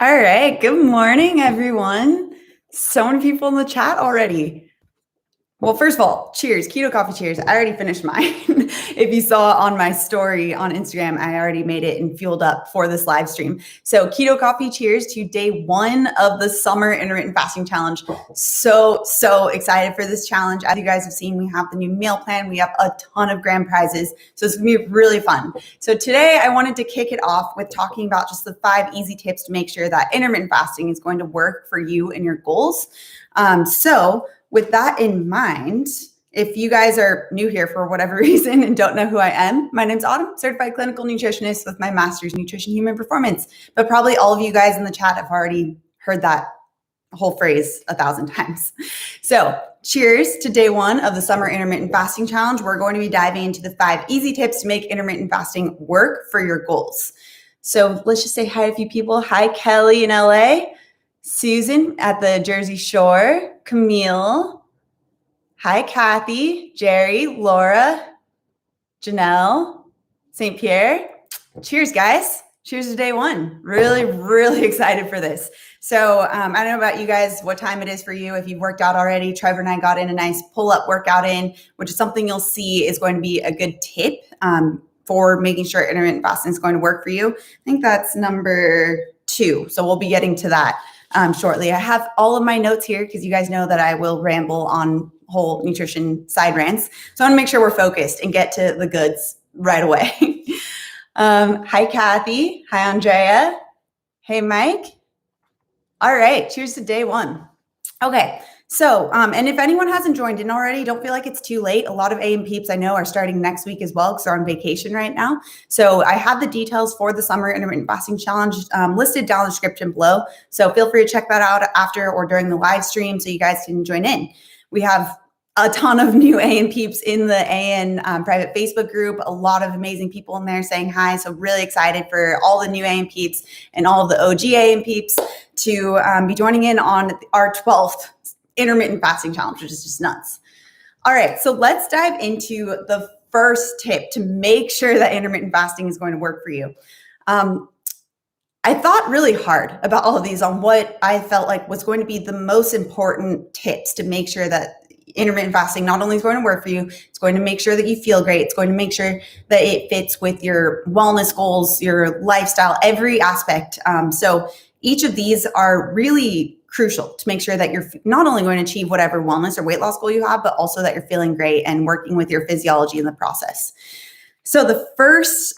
All right. Good morning, everyone. So many people in the chat already. Well, first of all, cheers. Keto coffee cheers. I already finished mine. If you saw on my story on Instagram, I already made it and fueled up for this live stream. So keto coffee cheers to day 1 of the Summer Intermittent Fasting Challenge. So excited for this challenge. As you guys have seen, we have the new meal plan. We have a ton of grand prizes. So it's going to be really fun. So today I wanted to kick it off with talking about just the 5 easy tips to make sure that intermittent fasting is going to work for you and your goals. With that in mind, if you guys are new here for whatever reason and don't know who I am, my name's Autumn, certified clinical nutritionist with my master's in nutrition human performance. But probably all of you guys in the chat have already heard that whole phrase 1,000 times. So cheers to day 1 of the Summer Intermittent Fasting Challenge. We're going to be diving into the 5 easy tips to make intermittent fasting work for your goals. So let's just say hi to a few people. Hi, Kelly in LA. Susan at the Jersey Shore, Camille. Hi, Kathy, Jerry, Laura, Janelle, St. Pierre. Cheers, guys. Cheers to day 1. Really excited for this. So I don't know about you guys, what time it is for you. If you've worked out already, Trevor and I got in a nice pull-up workout in, which is something you'll see is going to be a good tip for making sure intermittent fasting is going to work for you. I think that's number 2. So we'll be getting to that shortly. I have all of my notes here because you guys know that I will ramble on whole nutrition side rants. So I want to make sure we're focused and get to the goods right away. Hi, Kathy. Hi, Andrea. Hey, Mike. All right. Cheers to day 1. Okay. So, and if anyone hasn't joined in already, don't feel like it's too late. A lot of AM peeps I know are starting next week as well because they're on vacation right now. So I have the details for the Summer Intermittent Fasting Challenge listed down in the description below. So feel free to check that out after or during the live stream so you guys can join in. We have a ton of new AM peeps in the AN private Facebook group, a lot of amazing people in there saying hi. So really excited for all the new AM peeps and all of the OG AM peeps to be joining in on our 12th intermittent fasting challenge, which is just nuts. All right, so let's dive into the first tip to make sure that intermittent fasting is going to work for you. I thought really hard about all of these on what I felt like was going to be the most important tips to make sure that intermittent fasting not only is going to work for you, it's going to make sure that you feel great. It's going to make sure that it fits with your wellness goals, your lifestyle, every aspect. So each of these are really crucial to make sure that you're not only going to achieve whatever wellness or weight loss goal you have, but also that you're feeling great and working with your physiology in the process. So the first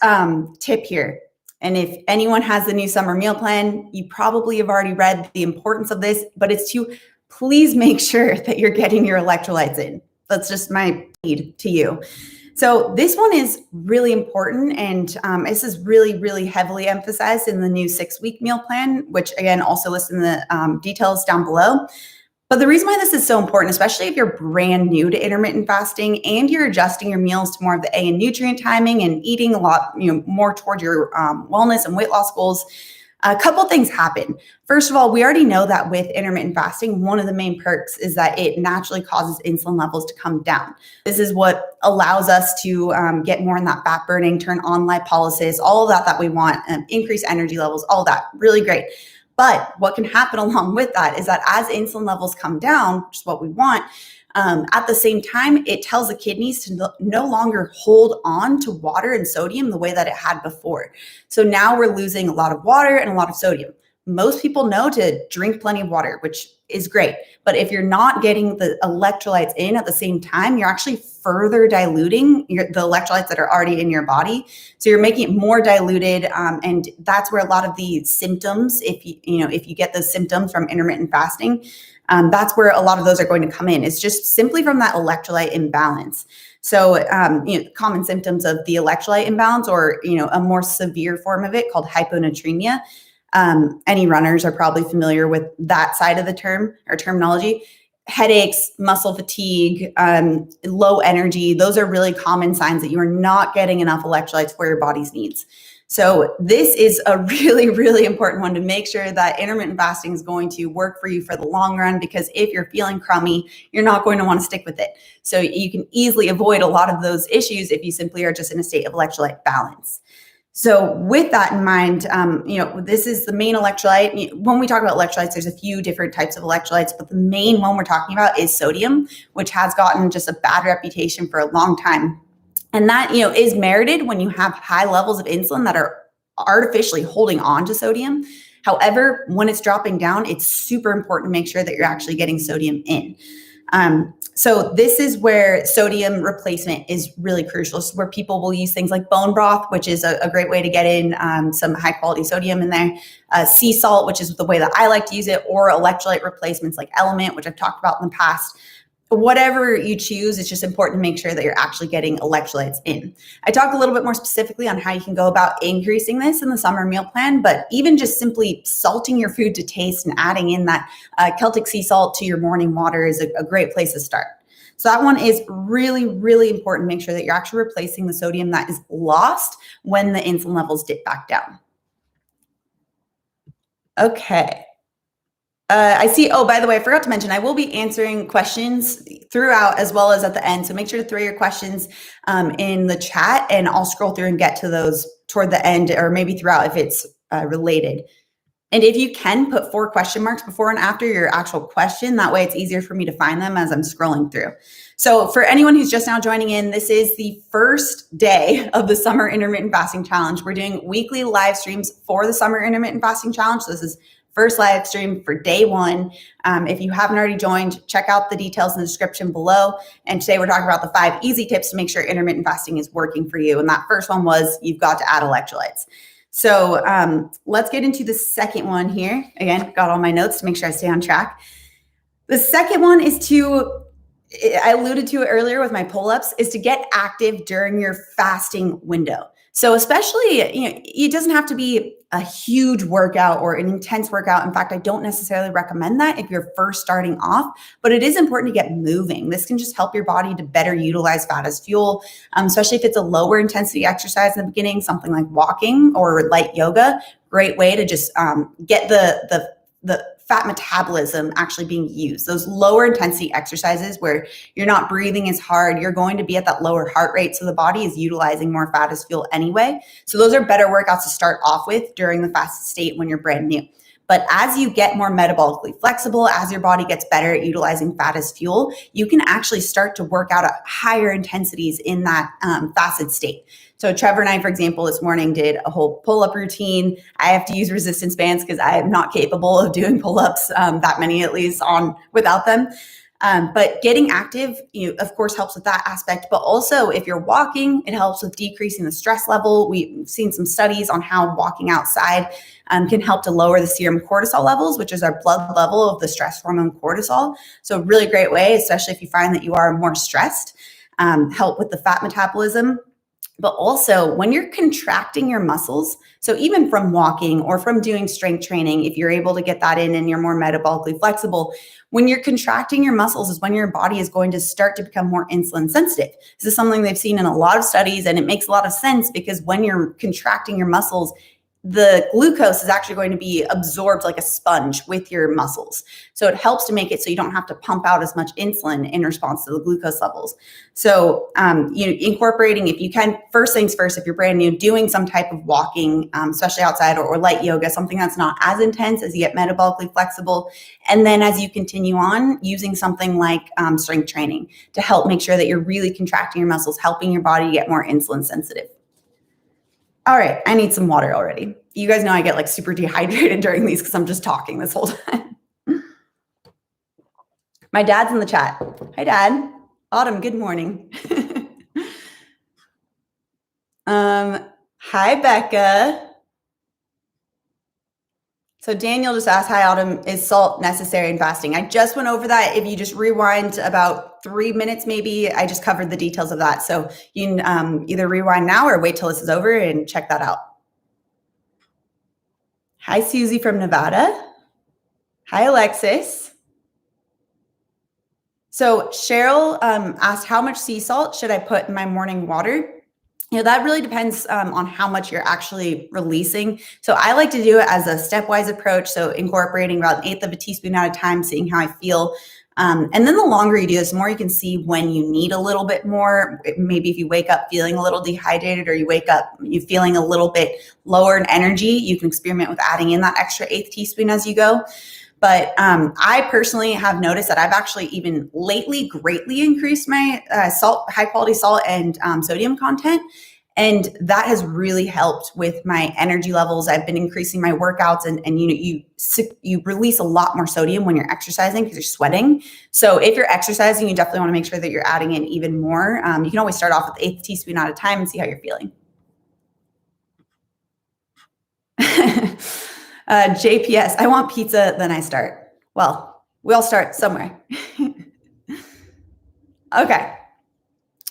tip here, and if anyone has the new summer meal plan, you probably have already read the importance of this, but it's to please make sure that you're getting your electrolytes in. That's just my need to you. So this one is really important, and this is really heavily emphasized in the new 6-week meal plan, which again also listed in the details down below. But the reason why this is so important, especially if you're brand new to intermittent fasting and you're adjusting your meals to more of the A and nutrient timing and eating a lot, more toward your wellness and weight loss goals, a couple things happen. First of all, we already know that with intermittent fasting, one of the main perks is that it naturally causes insulin levels to come down. This is what allows us to get more in that fat burning, turn on lipolysis, all of that we want, increase energy levels, all that, really great. But what can happen along with that is that as insulin levels come down, which is what we want, at the same time, it tells the kidneys to no longer hold on to water and sodium the way that it had before. So now we're losing a lot of water and a lot of sodium. Most people know to drink plenty of water, which is great. But if you're not getting the electrolytes in at the same time, you're actually further diluting the electrolytes that are already in your body. So you're making it more diluted. And that's where a lot of the symptoms, if you get those symptoms from intermittent fasting, that's where a lot of those are going to come in. It's just simply from that electrolyte imbalance. So, common symptoms of the electrolyte imbalance, or, a more severe form of it called hyponatremia. Any runners are probably familiar with that side of the term or terminology. Headaches, muscle fatigue, low energy. Those are really common signs that you are not getting enough electrolytes for your body's needs. So this is a really important one to make sure that intermittent fasting is going to work for you for the long run, because if you're feeling crummy, you're not going to want to stick with it. So you can easily avoid a lot of those issues if you simply are just in a state of electrolyte balance. So with that in mind, this is the main electrolyte. When we talk about electrolytes, there's a few different types of electrolytes, but the main one we're talking about is sodium, which has gotten just a bad reputation for a long time. And that, is merited when you have high levels of insulin that are artificially holding on to sodium. However, when it's dropping down, it's super important to make sure that you're actually getting sodium in. So this is where sodium replacement is really crucial. This is where people will use things like bone broth, which is a great way to get in some high quality sodium in there. Sea salt, which is the way that I like to use it, or electrolyte replacements like Element, which I've talked about in the past. Whatever you choose, it's just important to make sure that you're actually getting electrolytes in. I talk a little bit more specifically on how you can go about increasing this in the summer meal plan, but even just simply salting your food to taste and adding in that Celtic sea salt to your morning water is a great place to start. So that one is really, really important. Make sure that you're actually replacing the sodium that is lost when the insulin levels dip back down. Okay. I see. Oh, by the way, I forgot to mention, I will be answering questions throughout as well as at the end. So make sure to throw your questions in the chat, and I'll scroll through and get to those toward the end, or maybe throughout if it's related. And if you can put 4 question marks before and after your actual question, that way it's easier for me to find them as I'm scrolling through. So for anyone who's just now joining in, this is the first day of the Summer Intermittent Fasting Challenge. We're doing weekly live streams for the Summer Intermittent Fasting Challenge. So this is first live stream for day 1. If you haven't already joined, check out the details in the description below. And today we're talking about the 5 easy tips to make sure intermittent fasting is working for you. And that first one was you've got to add electrolytes. So let's get into the second one here. Again, got all my notes to make sure I stay on track. The second one is I alluded to it earlier with my pull-ups, is to get active during your fasting window. So especially, it doesn't have to be a huge workout or an intense workout. In fact, I don't necessarily recommend that if you're first starting off, but it is important to get moving. This can just help your body to better utilize fat as fuel, especially if it's a lower intensity exercise in the beginning, something like walking or light yoga. Great way to just get the fat metabolism actually being used. Those lower intensity exercises where you're not breathing as hard, you're going to be at that lower heart rate. So the body is utilizing more fat as fuel anyway. So those are better workouts to start off with during the fasted state when you're brand new. But as you get more metabolically flexible, as your body gets better at utilizing fat as fuel, you can actually start to work out at higher intensities in that fasted state. So Trevor and I, for example, this morning did a whole pull-up routine. I have to use resistance bands because I am not capable of doing pull-ups, that many at least, without them. But getting active, of course, helps with that aspect. But also, if you're walking, it helps with decreasing the stress level. We've seen some studies on how walking outside can help to lower the serum cortisol levels, which is our blood level of the stress hormone cortisol. So really great way, especially if you find that you are more stressed, help with the fat metabolism. But also when you're contracting your muscles, so even from walking or from doing strength training, if you're able to get that in and you're more metabolically flexible, when you're contracting your muscles is when your body is going to start to become more insulin sensitive. This is something they've seen in a lot of studies, and it makes a lot of sense because when you're contracting your muscles, the glucose is actually going to be absorbed like a sponge with your muscles. So it helps to make it so you don't have to pump out as much insulin in response to the glucose levels. So incorporating, if you can, first things first, if you're brand new, doing some type of walking, especially outside or light yoga, something that's not as intense as you get metabolically flexible. And then as you continue on, using something like strength training to help make sure that you're really contracting your muscles, helping your body get more insulin sensitive. All right, I need some water already. You guys know I get like super dehydrated during these because I'm just talking this whole time. My dad's in the chat. Hi, Dad. Autumn, good morning. Hi, Becca. So Daniel just asked, hi, Autumn, is salt necessary in fasting? I just went over that. If you just rewind about 3 minutes, maybe, I just covered the details of that. So you can either rewind now or wait till this is over and check that out. Hi, Susie from Nevada. Hi, Alexis. So Cheryl asked, how much sea salt should I put in my morning water? That really depends on how much you're actually releasing. So I like to do it as a stepwise approach. So incorporating about 1/8 of a teaspoon at a time, seeing how I feel. And then the longer you do this, the more you can see when you need a little bit more. Maybe if you wake up feeling a little dehydrated, or you wake up you feeling a little bit lower in energy, you can experiment with adding in that extra 1/8 teaspoon as you go. But I personally have noticed that I've actually even lately greatly increased my high quality salt and sodium content. And that has really helped with my energy levels. I've been increasing my workouts, and you release a lot more sodium when you're exercising because you're sweating. So if you're exercising, you definitely want to make sure that you're adding in even more. You can always start off with 1/8 teaspoon at a time and see how you're feeling. JPS, I want pizza, then I start. Well, we all start somewhere. Okay.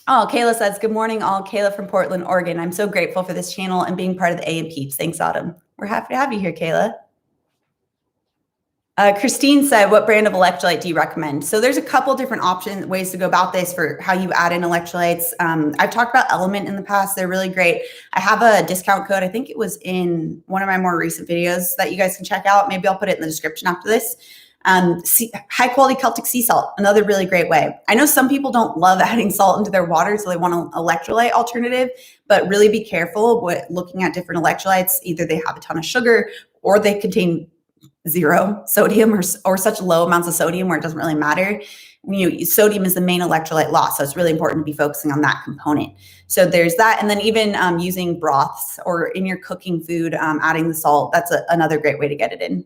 Oh, Kayla says, good morning, all. Kayla from Portland, Oregon. I'm so grateful for this channel and being part of the AM Peeps. Thanks, Autumn. We're happy to have you here, Kayla. Christine said, what brand of electrolyte do you recommend? So there's a couple different ways to go about this for how you add in electrolytes. I've talked about Element in the past. They're really great. I have a discount code. I think it was in one of my more recent videos that you guys can check out. Maybe I'll put it in the description after this. High quality Celtic sea salt, another really great way. I know some people don't love adding salt into their water, so they want an electrolyte alternative, but really be careful with looking at different electrolytes. Either they have a ton of sugar, or they contain 0 sodium, or such low amounts of sodium where it doesn't really matter. Sodium is the main electrolyte loss, so it's really important to be focusing on that component. So there's that. And then even using broths or in your cooking food, adding the salt, that's another great way to get it in.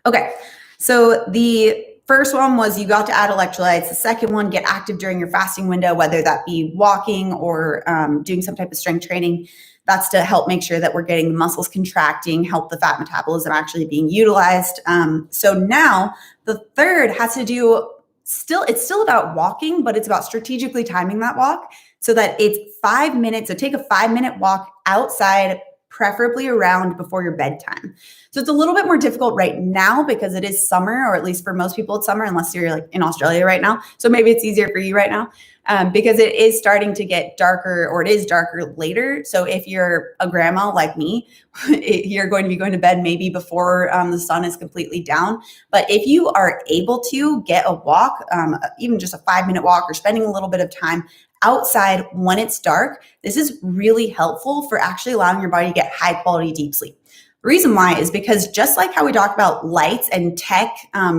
Okay. So the first one was you got to add electrolytes. The second one, get active during your fasting window, whether that be walking or doing some type of strength training. That's to help make sure that we're getting the muscles contracting, help the fat metabolism actually being utilized. So now the third has to do, it's still about walking, but it's about strategically timing that walk so that it's 5 minutes. So take a 5-minute walk outside, preferably around before your bedtime. So it's a little bit more difficult right now because it is summer, or at least for most people it's summer, unless you're like in Australia right now. So maybe it's easier for you right now because it is starting to get darker, or it is darker later. So if you're a grandma like me, you're going to be going to bed maybe before the sun is completely down. But if you are able to get a walk, even just a 5-minute walk, or spending a little bit of time outside when it's dark, this is really helpful for actually allowing your body to get high quality deep sleep. The reason why is because just like how we talked about lights and tech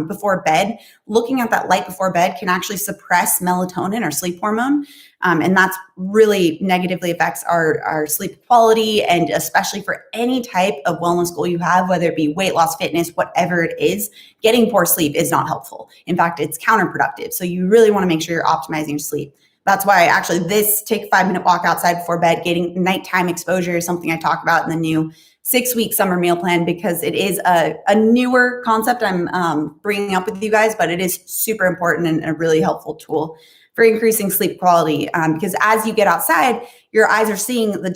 before bed, looking at that light before bed can actually suppress melatonin, or sleep hormone. And that's really negatively affects our sleep quality, and especially for any type of wellness goal you have, whether it be weight loss, fitness, whatever it is, getting poor sleep is not helpful. In fact, it's counterproductive. So you really want to make sure you're optimizing your sleep. That's why actually take a 5-minute walk outside before bed, getting nighttime exposure is something I talk about in the new 6-week summer meal plan, because it is a newer concept I'm bringing up with you guys, but it is super important and a really helpful tool for increasing sleep quality. Because as you get outside, your eyes are seeing the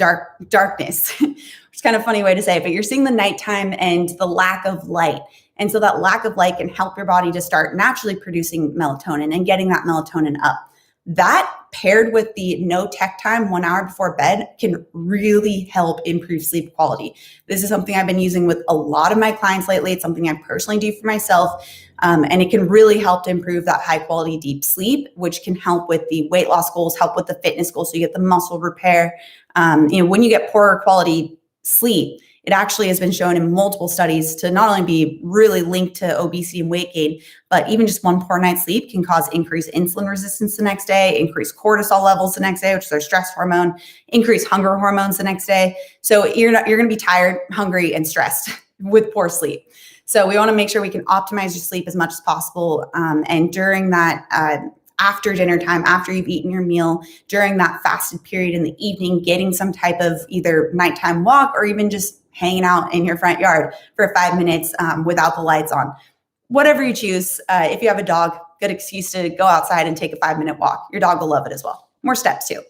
darkness, which is kind of a funny way to say it, but you're seeing the nighttime and the lack of light. And so that lack of light can help your body to start naturally producing melatonin and getting that melatonin up. That paired with the no tech time 1 hour before bed can really help improve sleep quality. This is something I've been using with a lot of my clients lately. It's something I personally do for myself. And it can really help to improve that high quality deep sleep, which can help with the weight loss goals, help with the fitness goals. So you get the muscle repair. When you get poorer quality sleep, it actually has been shown in multiple studies to not only be really linked to obesity and weight gain, but even just one poor night's sleep can cause increased insulin resistance the next day, increased cortisol levels the next day, which is our stress hormone, increased hunger hormones the next day. So you're going to be tired, hungry, and stressed with poor sleep. So we want to make sure we can optimize your sleep as much as possible. And during that after dinner time, after you've eaten your meal, during that fasted period in the evening, getting some type of either nighttime walk or even just hanging out in your front yard for 5 minutes without the lights on. Whatever you choose. If you have a dog, good excuse to go outside and take a 5-minute walk. Your dog will love it as well. More steps too.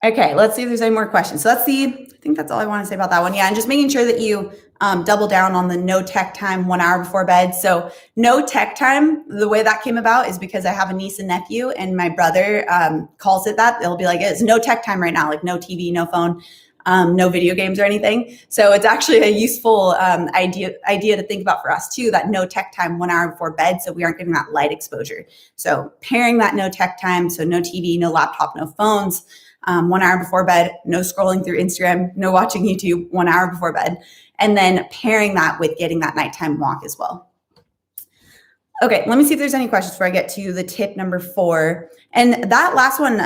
Okay, let's see if there's any more questions. So I think that's all I want to say about that one. Yeah, and just making sure that you double down on the no tech time 1 hour before bed. So no tech time, the way that came about is because I have a niece and nephew, and my brother calls it that. They'll be like, it's no tech time right now, like no TV, no phone. no video games or anything. So it's actually a useful idea to think about for us too, that no tech time 1 hour before bed, so we aren't getting that light exposure. So pairing that no tech time, so no TV, no laptop, no phones, 1 hour before bed, no scrolling through Instagram, no watching YouTube 1 hour before bed, and then pairing that with getting that nighttime walk as well. Okay, let me see if there's any questions before I get to the tip number 4. And that last one,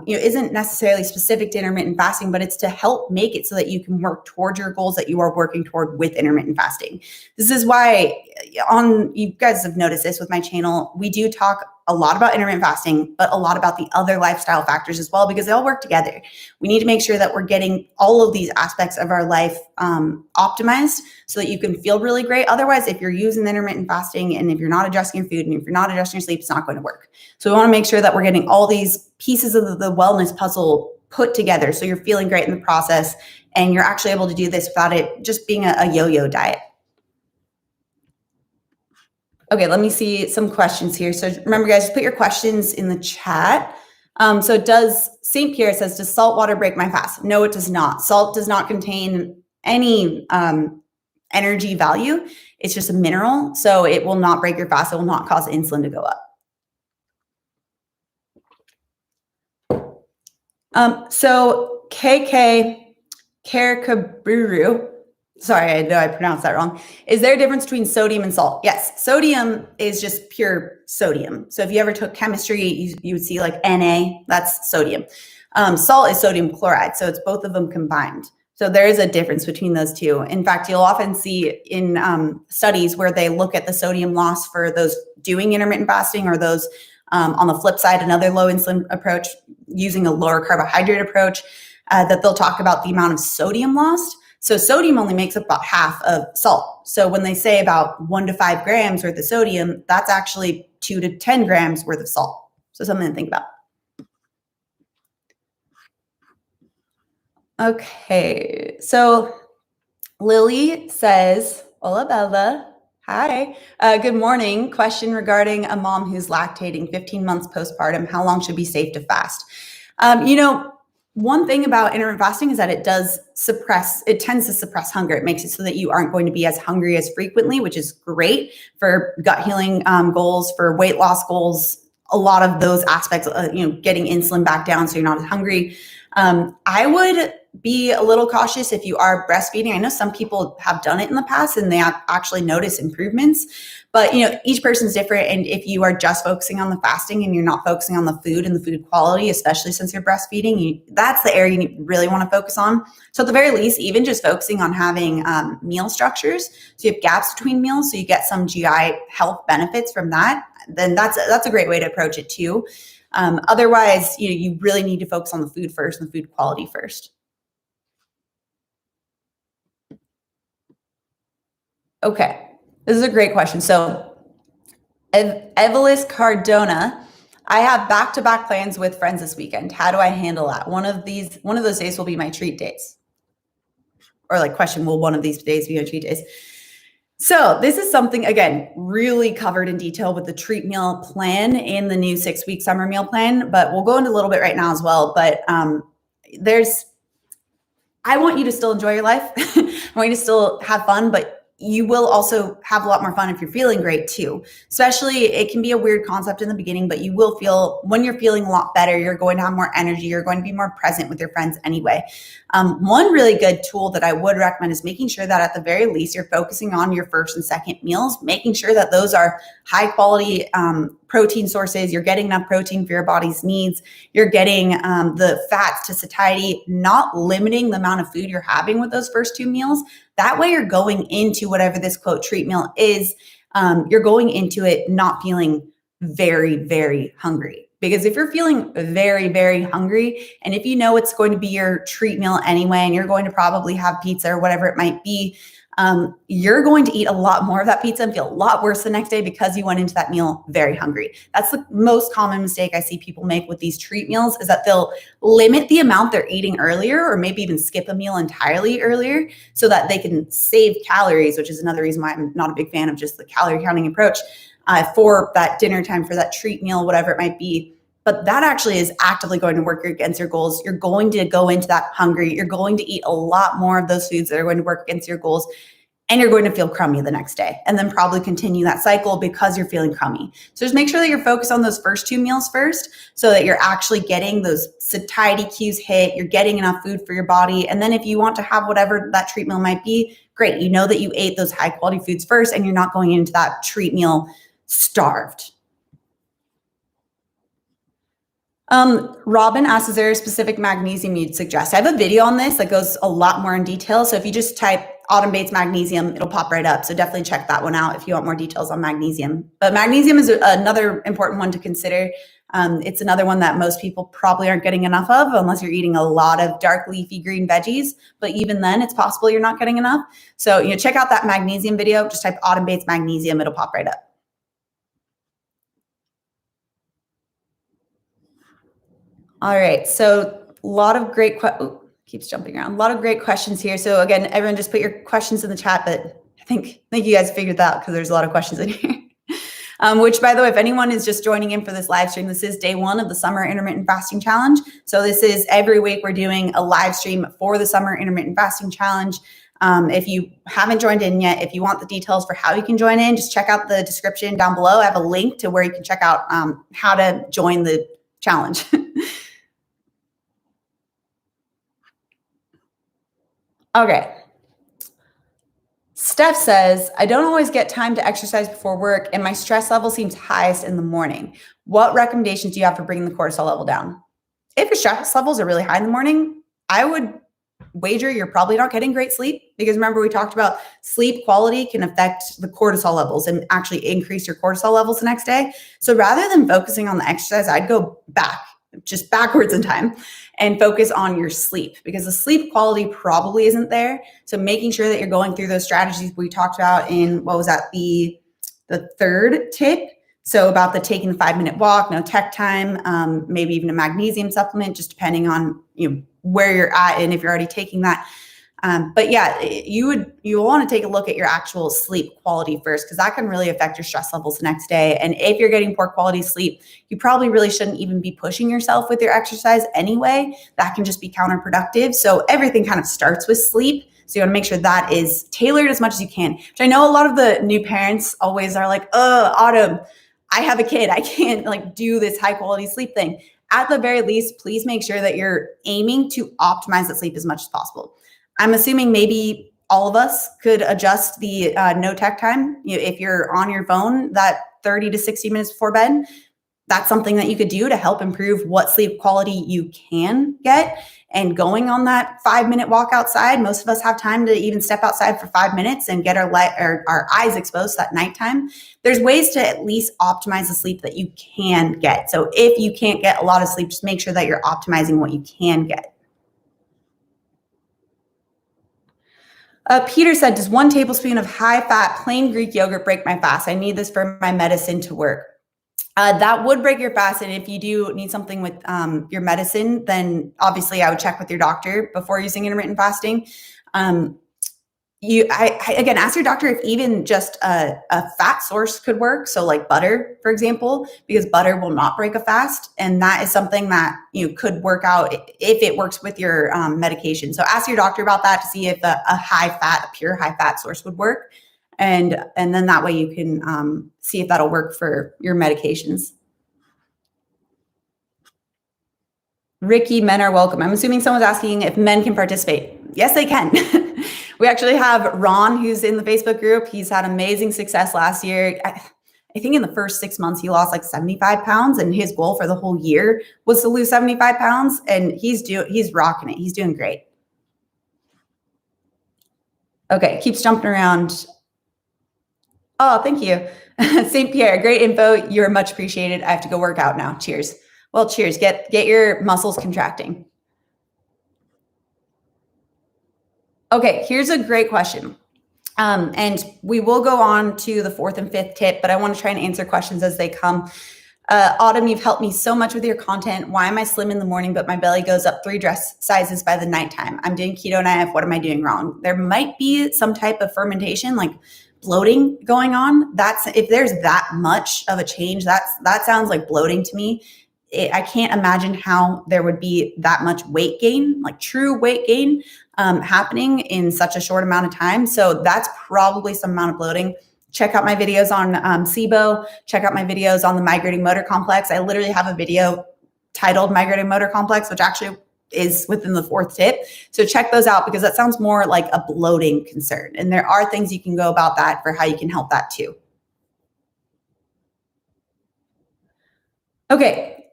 isn't necessarily specific to intermittent fasting, but it's to help make it so that you can work towards your goals that you are working toward with intermittent fasting. This is why you guys have noticed this with my channel. We do talk a lot about intermittent fasting, but a lot about the other lifestyle factors as well, because they all work together. We need to make sure that we're getting all of these aspects of our life optimized so that you can feel really great. Otherwise, if you're using intermittent fasting and if you're not adjusting your food and if you're not adjusting your sleep, it's not going to work. So we want to make sure that we're getting all these pieces of the wellness puzzle put together so you're feeling great in the process and you're actually able to do this without it just being a yo-yo diet. Okay, let me see some questions here. So remember, guys, put your questions in the chat. So St. Pierre says, does salt water break my fast? No, it does not. Salt does not contain any energy value. It's just a mineral. So it will not break your fast. It will not cause insulin to go up. So KK Karakaburu, sorry, I know I pronounced that wrong. Is there a difference between sodium and salt? Yes, sodium is just pure sodium. So if you ever took chemistry, you would see like Na, that's sodium. Salt is sodium chloride, so it's both of them combined. So there is a difference between those two. In fact, you'll often see in studies where they look at the sodium loss for those doing intermittent fasting or those on the flip side, another low insulin approach using a lower carbohydrate approach, that they'll talk about the amount of sodium lost. So sodium only makes up about half of salt. So when they say about 1 to 5 grams worth of sodium, that's actually 2 to 10 grams worth of salt. So something to think about. Okay, so Lily says, hola Bella, hi, good morning. Question regarding a mom who's lactating 15 months postpartum, how long should be safe to fast? One thing about intermittent fasting is that it tends to suppress hunger. It makes it so that you aren't going to be as hungry as frequently, which is great for gut healing goals, for weight loss goals, a lot of those aspects, getting insulin back down so you're not as hungry. I would be a little cautious if you are breastfeeding. I know some people have done it in the past and they have actually noticed improvements, but each person's different. And if you are just focusing on the fasting and you're not focusing on the food and the food quality, especially since you're breastfeeding, that's the area you really want to focus on. So at the very least, even just focusing on having meal structures, so you have gaps between meals, so you get some GI health benefits from that, then that's a great way to approach it too. Otherwise, you really need to focus on the food first and the food quality first. Okay, this is a great question. So Evelis Cardona, I have back-to-back plans with friends this weekend. How do I handle that? One of those days will be my treat days. Or will one of these days be my treat days? So this is something, again, really covered in detail with the treat meal plan in the new 6-week summer meal plan, but we'll go into a little bit right now as well. But I want you to still enjoy your life. I want you to still have fun, but you will also have a lot more fun if you're feeling great too. Especially, it can be a weird concept in the beginning, but you will feel, when you're feeling a lot better, you're going to have more energy, you're going to be more present with your friends anyway. One really good tool that I would recommend is making sure that at the very least, you're focusing on your first and second meals, making sure that those are high quality protein sources. You're getting enough protein for your body's needs. You're getting the fats to satiety, not limiting the amount of food you're having with those first 2 meals. That way you're going into whatever this quote treat meal is, you're going into it not feeling very, very hungry. Because if you're feeling very, very hungry, and if you know it's going to be your treat meal anyway, and you're going to probably have pizza or whatever it might be, you're going to eat a lot more of that pizza and feel a lot worse the next day because you went into that meal very hungry. That's the most common mistake I see people make with these treat meals, is that they'll limit the amount they're eating earlier, or maybe even skip a meal entirely earlier so that they can save calories, which is another reason why I'm not a big fan of just the calorie counting approach for that dinner time, for that treat meal, whatever it might be. but that actually is actively going to work against your goals. You're going to go into that hungry. You're going to eat a lot more of those foods that are going to work against your goals, and you're going to feel crummy the next day, and then probably continue that cycle because you're feeling crummy. So just make sure that you're focused on those first 2 meals first, so that you're actually getting those satiety cues hit, you're getting enough food for your body. And then if you want to have whatever that treat meal might be, great. You know that you ate those high quality foods first, and you're not going into that treat meal starved. Robin asks, is there a specific magnesium you'd suggest? I have a video on this that goes a lot more in detail. So if you just type Autumn Bates magnesium, it'll pop right up. So definitely check that one out if you want more details on magnesium. But magnesium is another important one to consider. It's another one that most people probably aren't getting enough of unless you're eating a lot of dark leafy green veggies. But even then, it's possible you're not getting enough. So check out that magnesium video. Just type Autumn Bates magnesium. It'll pop right up. All right, so a lot of great keeps jumping around. A lot of great questions here. So again, everyone just put your questions in the chat, but I think you guys figured that out because there's a lot of questions in here. Which, by the way, if anyone is just joining in for this live stream, this is day 1 of the Summer Intermittent Fasting Challenge. So this is every week we're doing a live stream for the Summer Intermittent Fasting Challenge. If you haven't joined in yet, if you want the details for how you can join in, just check out the description down below. I have a link to where you can check out how to join the challenge. Okay. Steph says, I don't always get time to exercise before work, and my stress level seems highest in the morning. What recommendations do you have for bringing the cortisol level down? If your stress levels are really high in the morning, I would wager you're probably not getting great sleep, because remember we talked about sleep quality can affect the cortisol levels and actually increase your cortisol levels the next day. So rather than focusing on the exercise, I'd go backwards in time and focus on your sleep, because the sleep quality probably isn't there. So making sure that you're going through those strategies we talked about in, what was that, the third tip. So about the taking the 5-minute walk, no tech time, maybe even a magnesium supplement, just depending on where you're at and if you're already taking that. But yeah, you want to take a look at your actual sleep quality first, because that can really affect your stress levels the next day. And if you're getting poor quality sleep, you probably really shouldn't even be pushing yourself with your exercise anyway. That can just be counterproductive. So everything kind of starts with sleep. So you want to make sure that is tailored as much as you can, which I know a lot of the new parents always are like, Autumn, I have a kid, I can't do this high quality sleep thing. At the very least, please make sure that you're aiming to optimize that sleep as much as possible. I'm assuming maybe all of us could adjust the no tech time. If you're on your phone, that 30 to 60 minutes before bed, that's something that you could do to help improve what sleep quality you can get. And going on that 5-minute walk outside, most of us have time to even step outside for 5 minutes and get our eyes exposed at nighttime. There's ways to at least optimize the sleep that you can get. So if you can't get a lot of sleep, just make sure that you're optimizing what you can get. Peter said, does 1 tablespoon of high-fat plain Greek yogurt break my fast? I need this for my medicine to work. That would break your fast. And if you do need something with your medicine, then obviously I would check with your doctor before using intermittent fasting. Again, ask your doctor if even just a fat source could work. So like butter, for example, because butter will not break a fast. And that is something that could work out if it works with your medication. So ask your doctor about that to see if a pure high fat source would work. And then that way you can see if that'll work for your medications. Ricky, men are welcome. I'm assuming someone's asking if men can participate. Yes, they can. We actually have Ron, who's in the Facebook group. He's had amazing success last year. I think in the first 6 months, he lost like 75 pounds, and his goal for the whole year was to lose 75 pounds. And he's rocking it. He's doing great. Okay, keeps jumping around. Oh, thank you. St. Pierre, great info. You're much appreciated. I have to go work out now. Cheers. Well, cheers. Get your muscles contracting. Okay, here's a great question. And we will go on to the 4th and 5th tip, but I want to try and answer questions as they come. Autumn, you've helped me so much with your content. Why am I slim in the morning, but my belly goes up 3 dress sizes by the nighttime? I'm doing keto and IF. What am I doing wrong? There might be some type of fermentation, like bloating going on. If there's that much of a change, that sounds like bloating to me. I can't imagine how there would be that much weight gain, like true weight gain, happening in such a short amount of time. So that's probably some amount of bloating. Check out my videos on SIBO. Check out my videos on the migrating motor complex. I literally have a video titled Migrating Motor Complex, which actually is within the fourth tip. So check those out because that sounds more like a bloating concern. And there are things you can go about that for how you can help that too. Okay.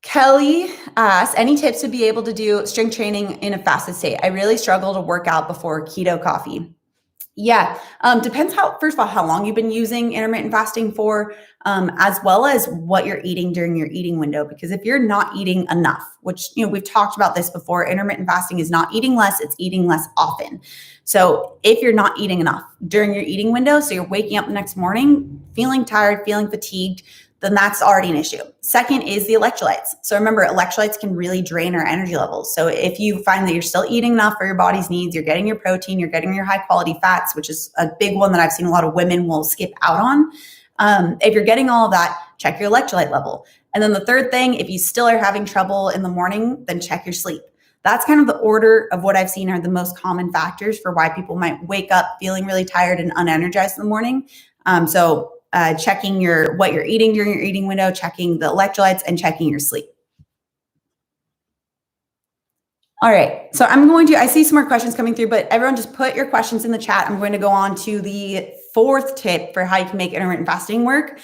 Kelly asks, any tips to be able to do strength training in a fasted state? I really struggle to work out before keto coffee. Yeah, depends first of all, how long you've been using intermittent fasting for, as well as what you're eating during your eating window. Because if you're not eating enough, which, we've talked about this before, intermittent fasting is not eating less, it's eating less often. So if you're not eating enough during your eating window, so you're waking up the next morning, feeling tired, feeling fatigued, then that's already an issue. Second is the electrolytes. So remember, electrolytes can really drain our energy levels. So if you find that you're still eating enough for your body's needs, you're getting your protein, you're getting your high quality fats, which is a big one that I've seen a lot of women will skip out on. If you're getting all of that, check your electrolyte level. And then the third thing, if you still are having trouble in the morning, then check your sleep. That's kind of the order of what I've seen are the most common factors for why people might wake up feeling really tired and unenergized in the morning. Checking what you're eating during your eating window, checking the electrolytes, and checking your sleep. All right, so I see some more questions coming through, but everyone just put your questions in the chat. I'm going to go on to the fourth tip for how you can make intermittent fasting work.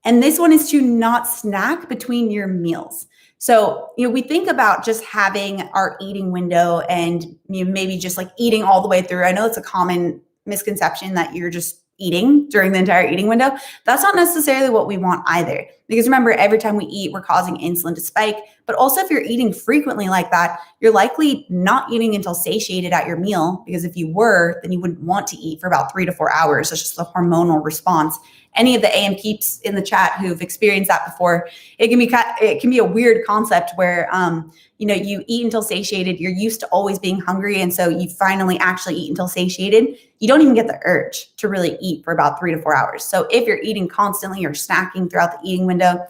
And this one is to not snack between your meals. So, we think about just having our eating window and maybe just like eating all the way through. I know it's a common misconception that you're just eating during the entire eating window. That's not necessarily what we want either. Because remember, every time we eat, we're causing insulin to spike. But also if you're eating frequently like that, you're likely not eating until satiated at your meal. Because if you were, then you wouldn't want to eat for about 3 to 4 hours. That's just the hormonal response. Any of the AM peeps in the chat who've experienced that before, it can be a weird concept where you eat until satiated. You're used to always being hungry, and so you finally actually eat until satiated. You don't even get the urge to really eat for about 3 to 4 hours. So if you're eating constantly or snacking throughout the eating window,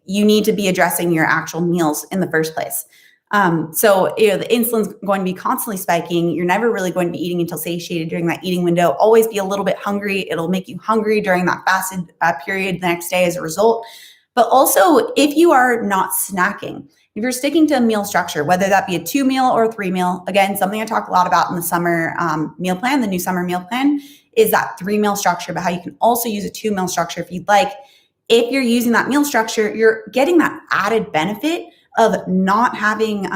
you need to be addressing your actual meals in the first place. The insulin's going to be constantly spiking. You're never really going to be eating until satiated during that eating window. Always be a little bit hungry. It'll make you hungry during that fasted period the next day as a result. But also, if you are not snacking, if you're sticking to a meal structure, whether that be a 2 meal or a 3 meal, again, something I talk a lot about in the summer meal plan, the new summer meal plan, is that 3 meal structure, but how you can also use a 2 meal structure if you'd like. If you're using that meal structure, you're getting that added benefit of not having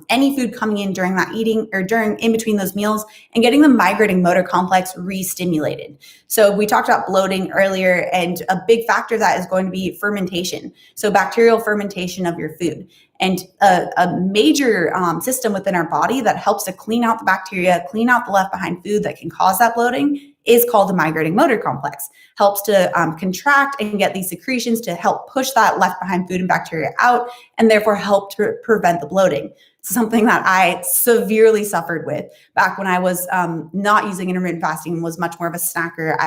any food coming in during that eating or in between those meals and getting the migrating motor complex re-stimulated. So we talked about bloating earlier, and a big factor of that is going to be fermentation. So bacterial fermentation of your food. And a major system within our body that helps to clean out the bacteria, clean out the left behind food that can cause that bloating is called the migrating motor complex. Helps to contract and get these secretions to help push that left behind food and bacteria out, and therefore help to prevent the bloating. Something that I severely suffered with back when I was not using intermittent fasting, was much more of a snacker.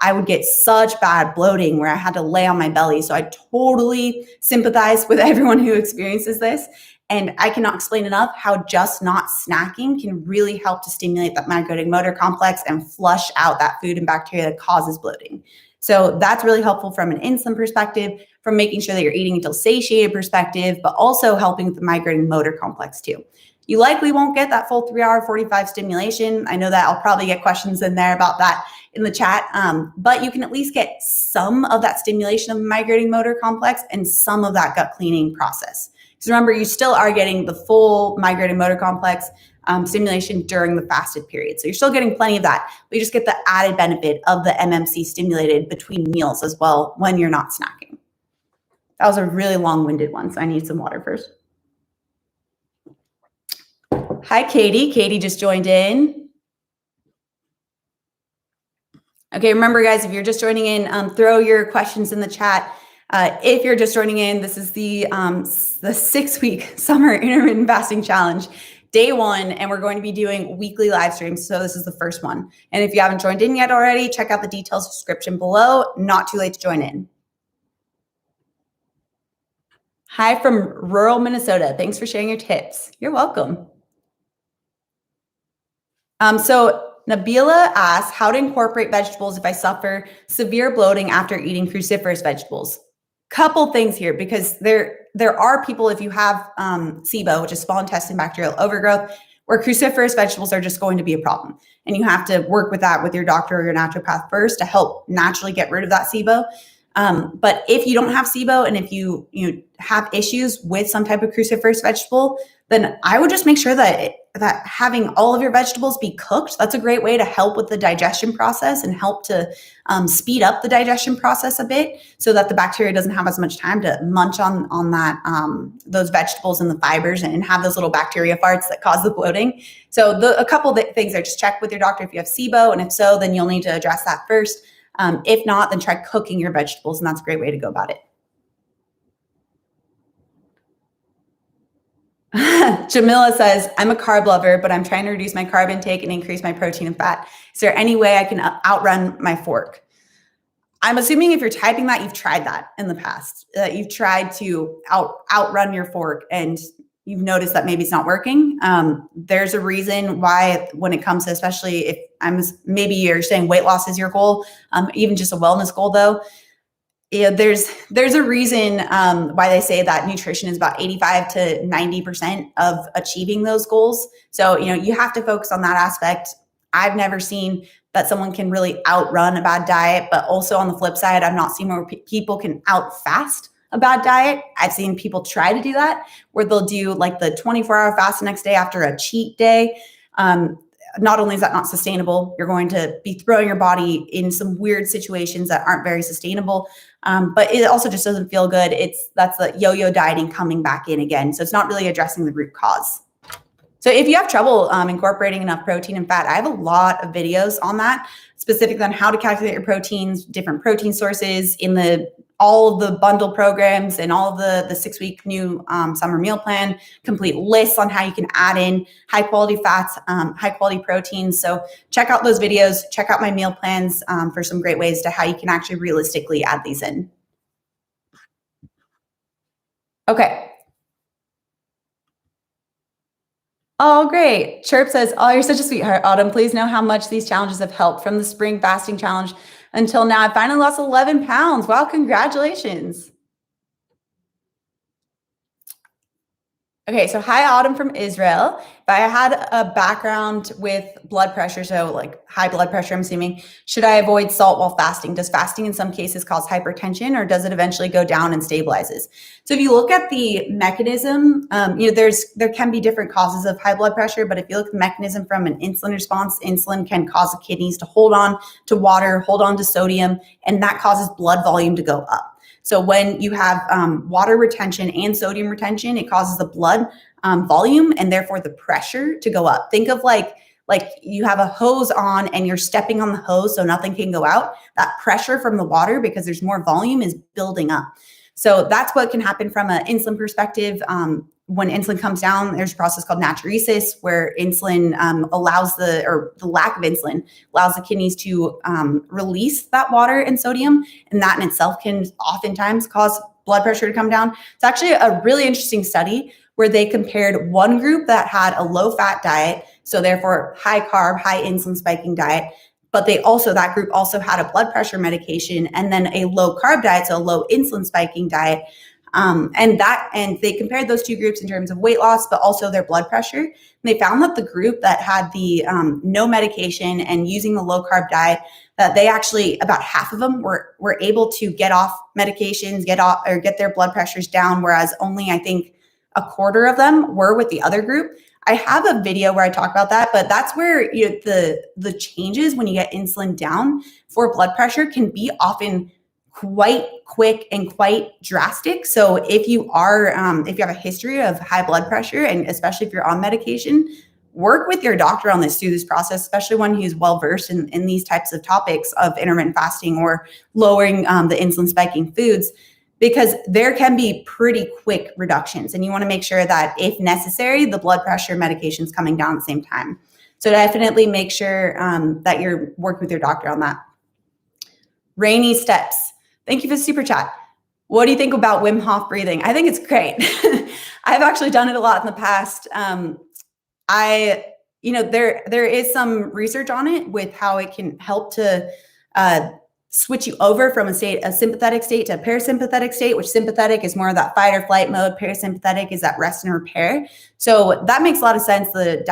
I would get such bad bloating where I had to lay on my belly. So I totally sympathize with everyone who experiences this. And I cannot explain enough how just not snacking can really help to stimulate that migrating motor complex and flush out that food and bacteria that causes bloating. So that's really helpful from an insulin perspective, from making sure that you're eating until satiated perspective, but also helping with the migrating motor complex too. You likely won't get that full 3-hour 45 stimulation. I know that I'll probably get questions in there about that in the chat, but you can at least get some of that stimulation of the migrating motor complex and some of that gut cleaning process. Because remember, you still are getting the full migrating motor complex stimulation during the fasted period. So you're still getting plenty of that, but you just get the added benefit of the MMC stimulated between meals as well when you're not snacking. That was a really long-winded one, so I need some water first. Hi, Katie. Katie just joined in. Okay, remember, guys, if you're just joining in, throw your questions in the chat. If you're just joining in, this is the 6-week Summer Intermittent Fasting Challenge, day 1, and we're going to be doing weekly live streams. So this is the first one. And if you haven't joined in yet already, check out the details description below. Not too late to join in. Hi from rural Minnesota. Thanks for sharing your tips. You're welcome. So Nabila asks how to incorporate vegetables if I suffer severe bloating after eating cruciferous vegetables. Couple things here, because there are people, if you have SIBO, which is small intestine bacterial overgrowth, where cruciferous vegetables are just going to be a problem. And you have to work with that with your doctor or your naturopath first to help naturally get rid of that SIBO. But if you don't have SIBO and if you have issues with some type of cruciferous vegetable, then I would just make sure that having all of your vegetables be cooked. That's a great way to help with the digestion process and help to speed up the digestion process a bit, so that the bacteria doesn't have as much time to munch on that those vegetables and the fibers and have those little bacteria farts that cause the bloating. So a couple of things are just check with your doctor if you have SIBO, and if so, then you'll need to address that first. If not, then try cooking your vegetables, and that's a great way to go about it. Jamila says, I'm a carb lover, but I'm trying to reduce my carb intake and increase my protein and fat. Is there any way I can outrun my fork? I'm assuming if you're typing that, you've tried that in the past. You've tried to outrun your fork and you've noticed that maybe it's not working. There's a reason why, when it comes to, especially if maybe you're saying weight loss is your goal, even just a wellness goal though, there's a reason why they say that nutrition is about 85 to 90% of achieving those goals. So, you have to focus on that aspect. I've never seen that someone can really outrun a bad diet, but also on the flip side, I've not seen where people can outfast a bad diet. I've seen people try to do that, where they'll do like the 24-hour fast the next day after a cheat day. Not only is that not sustainable, you're going to be throwing your body in some weird situations that aren't very sustainable. But it also just doesn't feel good. That's the yo-yo dieting coming back in again. So it's not really addressing the root cause. So if you have trouble incorporating enough protein and fat, I have a lot of videos on that, specifically on how to calculate your proteins, different protein sources in all of the bundle programs and all of the 6-week new summer meal plan, complete lists on how you can add in high quality fats, high quality proteins. So check out those videos, check out my meal plans for some great ways to how you can actually realistically add these in. Okay. Oh, great. Chirp says, oh, you're such a sweetheart, Autumn. Please know how much these challenges have helped from the spring fasting challenge until now. I finally lost 11 pounds. Wow, congratulations. Okay, so hi, Autumn from Israel. If I had a background with blood pressure, so like high blood pressure, I'm assuming, should I avoid salt while fasting? Does fasting in some cases cause hypertension, or does it eventually go down and stabilizes? So if you look at the mechanism, there can be different causes of high blood pressure, but if you look at the mechanism from an insulin response, insulin can cause the kidneys to hold on to water, hold on to sodium, and that causes blood volume to go up. So when you have water retention and sodium retention, it causes the blood volume and therefore the pressure to go up. Think of like you have a hose on and you're stepping on the hose so nothing can go out. That pressure from the water, because there's more volume, is building up. So that's what can happen from an insulin perspective. When insulin comes down, there's a process called natriuresis, where insulin allows the lack of insulin allows the kidneys to release that water and sodium, and that in itself can oftentimes cause blood pressure to come down. It's actually a really interesting study where they compared one group that had a low-fat diet, so therefore high carb, high insulin spiking diet, but that group also had a blood pressure medication, and then a low carb diet, so a low insulin spiking diet. And they compared those two groups in terms of weight loss, but also their blood pressure. And they found that the group that had the no medication and using the low carb diet, that they actually, about half of them were able to get off medications, get their blood pressures down, whereas only I think a quarter of them were with the other group. I have a video where I talk about that, but that's where the changes when you get insulin down for blood pressure can be often quite quick and quite drastic. So if you have a history of high blood pressure, and especially if you're on medication, work with your doctor on this through this process, especially one who's well-versed in these types of topics of intermittent fasting or lowering the insulin spiking foods, because there can be pretty quick reductions. And you want to make sure that if necessary, the blood pressure medication is coming down at the same time. So definitely make sure that you're working with your doctor on that. Rainy Steps. Thank you for the super chat. What do you think about Wim Hof breathing? I think it's great. I've actually done it a lot in the past. There is some research on it with how it can help to switch you over from a sympathetic state to a parasympathetic state, which sympathetic is more of that fight or flight mode. Parasympathetic is that rest and repair. So that makes a lot of sense. The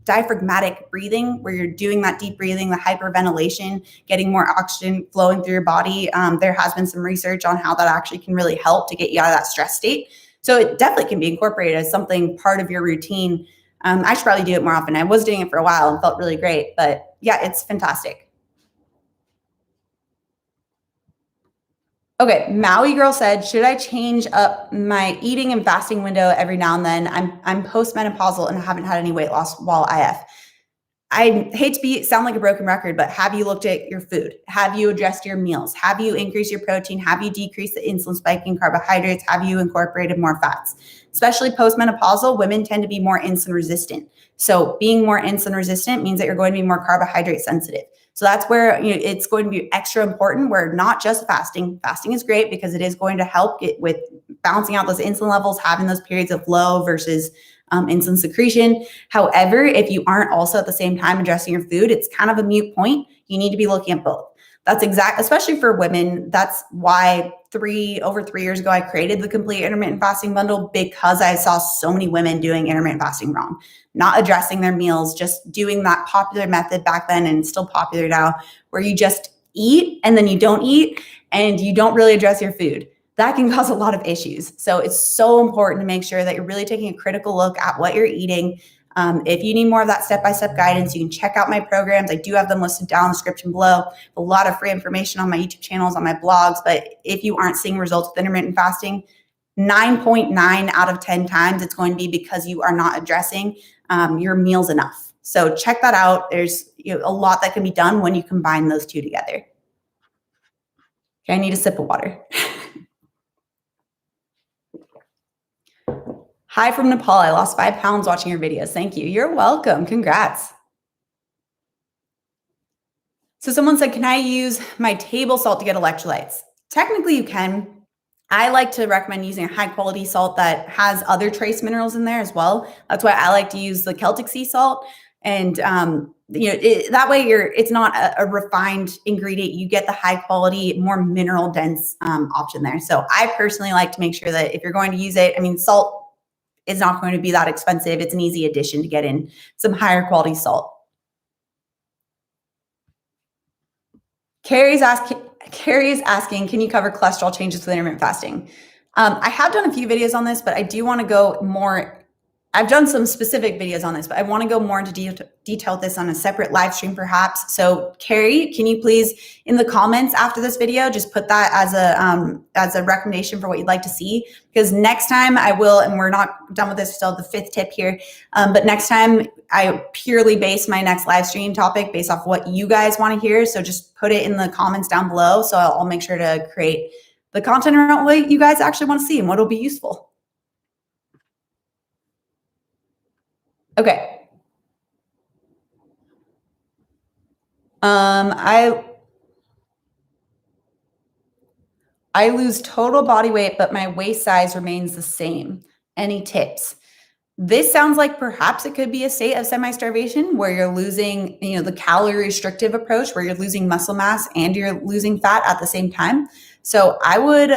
diaphragmatic breathing, where you're doing that deep breathing, the hyperventilation, getting more oxygen flowing through your body. There has been some research on how that actually can really help to get you out of that stress state. So it definitely can be incorporated as something part of your routine. I should probably do it more often. I was doing it for a while and felt really great, but yeah, it's fantastic. Okay, Maui Girl said, should I change up my eating and fasting window every now and then? I'm postmenopausal and haven't had any weight loss while IF. I hate to sound like a broken record, but have you looked at your food? Have you adjusted your meals? Have you increased your protein? Have you decreased the insulin spike in carbohydrates? Have you incorporated more fats? Especially postmenopausal, women tend to be more insulin resistant. So being more insulin resistant means that you're going to be more carbohydrate sensitive. So that's where it's going to be extra important, where not just fasting. Fasting is great because it is going to help get with balancing out those insulin levels, having those periods of low versus insulin secretion. However, if you aren't also at the same time addressing your food, it's kind of a moot point. You need to be looking at both. That's especially for women. That's why over 3 years ago, I created the complete intermittent fasting bundle, because I saw so many women doing intermittent fasting wrong, not addressing their meals, just doing that popular method back then and still popular now, where you just eat and then you don't eat and you don't really address your food. That can cause a lot of issues. So it's so important to make sure that you're really taking a critical look at what you're eating. If you need more of that step-by-step guidance, you can check out my programs. I do have them listed down in the description below. A lot of free information on my YouTube channels, on my blogs. But if you aren't seeing results with intermittent fasting, 9.9 out of 10 times, it's going to be because you are not addressing your meals enough. So check that out. There's a lot that can be done when you combine those two together. Okay, I need a sip of water. Hi from Nepal. I lost 5 pounds watching your videos. Thank you. You're welcome. Congrats. So someone said, can I use my table salt to get electrolytes? Technically, you can. I like to recommend using a high quality salt that has other trace minerals in there as well. That's why I like to use the Celtic sea salt. And that way it's not a refined ingredient. You get the high quality, more mineral dense option there. So I personally like to make sure that if you're going to use it, salt is not going to be that expensive. It's an easy addition to get in some higher quality salt. Carrie is asking, can you cover cholesterol changes with intermittent fasting? I have done a few videos on this, but I do want to go more. I've done some specific videos on this, but I want to go more into detail with this on a separate live stream perhaps. So Carrie, can you please, in the comments after this video, just put that as a recommendation for what you'd like to see? Because next time I will, and we're not done with this, still have the 5th tip here, but next time I purely base my next live stream topic based off what you guys want to hear. So just put it in the comments down below. So I'll make sure to create the content around what you guys actually want to see and what will be useful. Okay. I lose total body weight, but my waist size remains the same. Any tips? This sounds like perhaps it could be a state of semi-starvation where you're losing, the calorie restrictive approach, where you're losing muscle mass and you're losing fat at the same time. So I would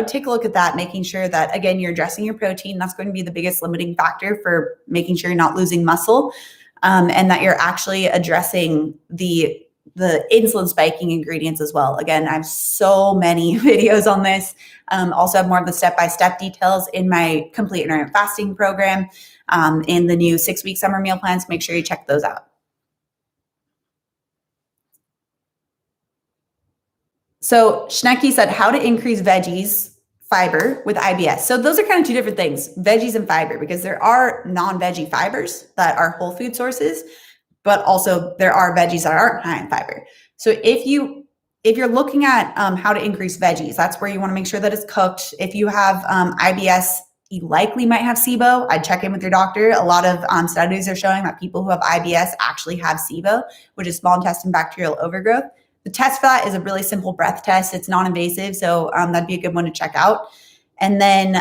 take a look at that, making sure that, again, you're addressing your protein. That's going to be the biggest limiting factor for making sure you're not losing muscle, and that you're actually addressing the insulin spiking ingredients as well. Again, I have so many videos on this. Also have more of the step-by-step details in my complete intermittent fasting program, in the new 6-week summer meal plans. Make sure you check those out. So Schnecky said, how to increase veggies fiber with IBS. So those are kind of two different things, veggies and fiber, because there are non-veggie fibers that are whole food sources, but also there are veggies that aren't high in fiber. So if you're looking at how to increase veggies, that's where you want to make sure that it's cooked. If you have IBS, you likely might have SIBO. I'd check in with your doctor. A lot of studies are showing that people who have IBS actually have SIBO, which is small intestine bacterial overgrowth. The test for that is a really simple breath test. It's non-invasive, so that'd be a good one to check out. And then,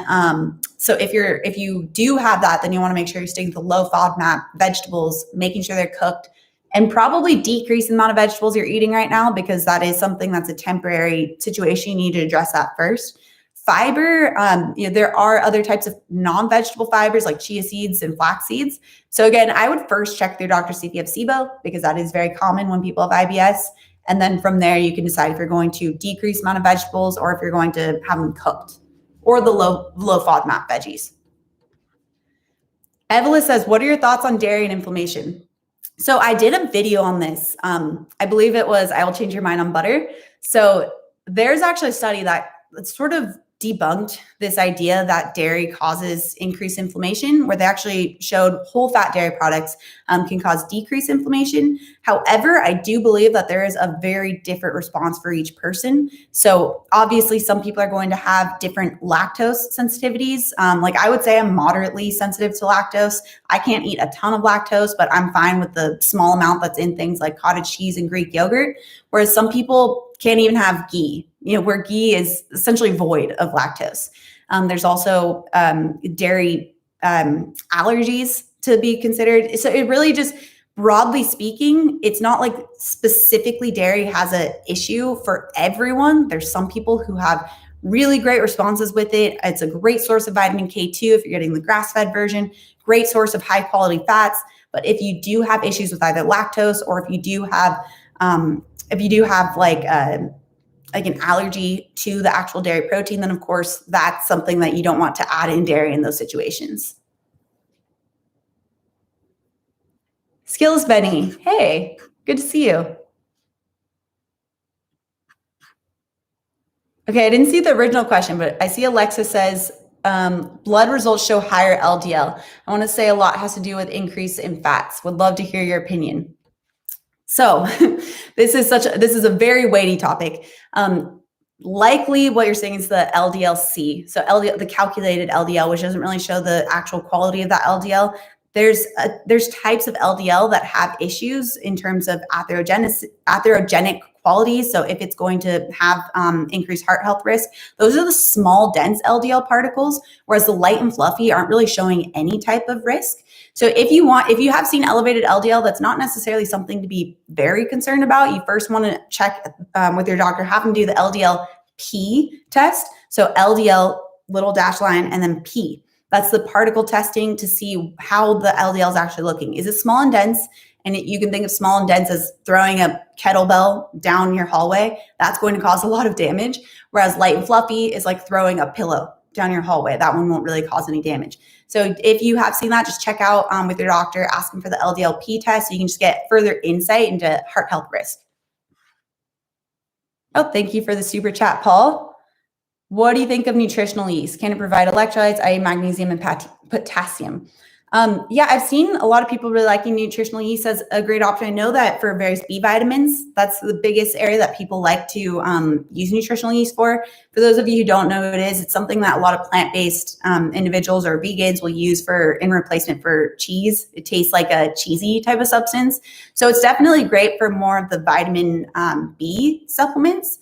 so if you do have that, then you want to make sure you're sticking to low FODMAP vegetables, making sure they're cooked, and probably decrease the amount of vegetables you're eating right now, because that is something that's a temporary situation. You need to address that first. Fiber, there are other types of non-vegetable fibers like chia seeds and flax seeds. So again, I would first check with your doctor, see if you have SIBO, because that is very common when people have IBS. And then from there, you can decide if you're going to decrease the amount of vegetables or if you're going to have them cooked, or the low FODMAP veggies. Evelyn says, what are your thoughts on dairy and inflammation? So I did a video on this. I believe it was, I Will Change Your Mind on Butter. So there's actually a study that sort of debunked this idea that dairy causes increased inflammation, where they actually showed whole fat dairy products can cause decreased inflammation. However, I do believe that there is a very different response for each person. So obviously some people are going to have different lactose sensitivities. Like I would say I'm moderately sensitive to lactose. I can't eat a ton of lactose, but I'm fine with the small amount that's in things like cottage cheese and Greek yogurt. Whereas some people can't even have ghee, where ghee is essentially void of lactose. There's also dairy allergies to be considered. So it really just, broadly speaking, it's not like specifically dairy has an issue for everyone. There's some people who have really great responses with it. It's a great source of vitamin K2 if you're getting the grass-fed version, great source of high quality fats. But if you do have issues with either lactose, or if you do have like an allergy to the actual dairy protein, then of course that's something that you don't want to add in dairy in those situations. Skills Benny, hey, good to see you. Okay, I didn't see the original question, but I see Alexa says, blood results show higher LDL. I want to say a lot has to do with increase in fats. Would love to hear your opinion. So this is a very weighty topic. Likely what you're saying is the LDL-C. So the calculated LDL, which doesn't really show the actual quality of that LDL. There's types of LDL that have issues in terms of atherogenic qualities. So if it's going to have increased heart health risk, those are the small, dense LDL particles, whereas the light and fluffy aren't really showing any type of risk. So if you have seen elevated LDL, that's not necessarily something to be very concerned about. You first want to check with your doctor, have them do the LDL-P test. So LDL, little dash line, and then P. That's the particle testing to see how the LDL is actually looking. Is it small and dense? And you can think of small and dense as throwing a kettlebell down your hallway. That's going to cause a lot of damage. Whereas light and fluffy is like throwing a pillow down your hallway. That one won't really cause any damage. So if you have seen that, just check out with your doctor, ask them for the LDL-P test so you can just get further insight into heart health risk. Oh, thank you for the super chat, Paul. What do you think of nutritional yeast? Can it provide electrolytes, i.e. magnesium and potassium? Yeah, I've seen a lot of people really liking nutritional yeast as a great option. I know that for various B vitamins, that's the biggest area that people like to use nutritional yeast for. For those of you who don't know what it is, it's something that a lot of plant-based individuals or vegans will use in replacement for cheese. It tastes like a cheesy type of substance. So it's definitely great for more of the vitamin B supplements.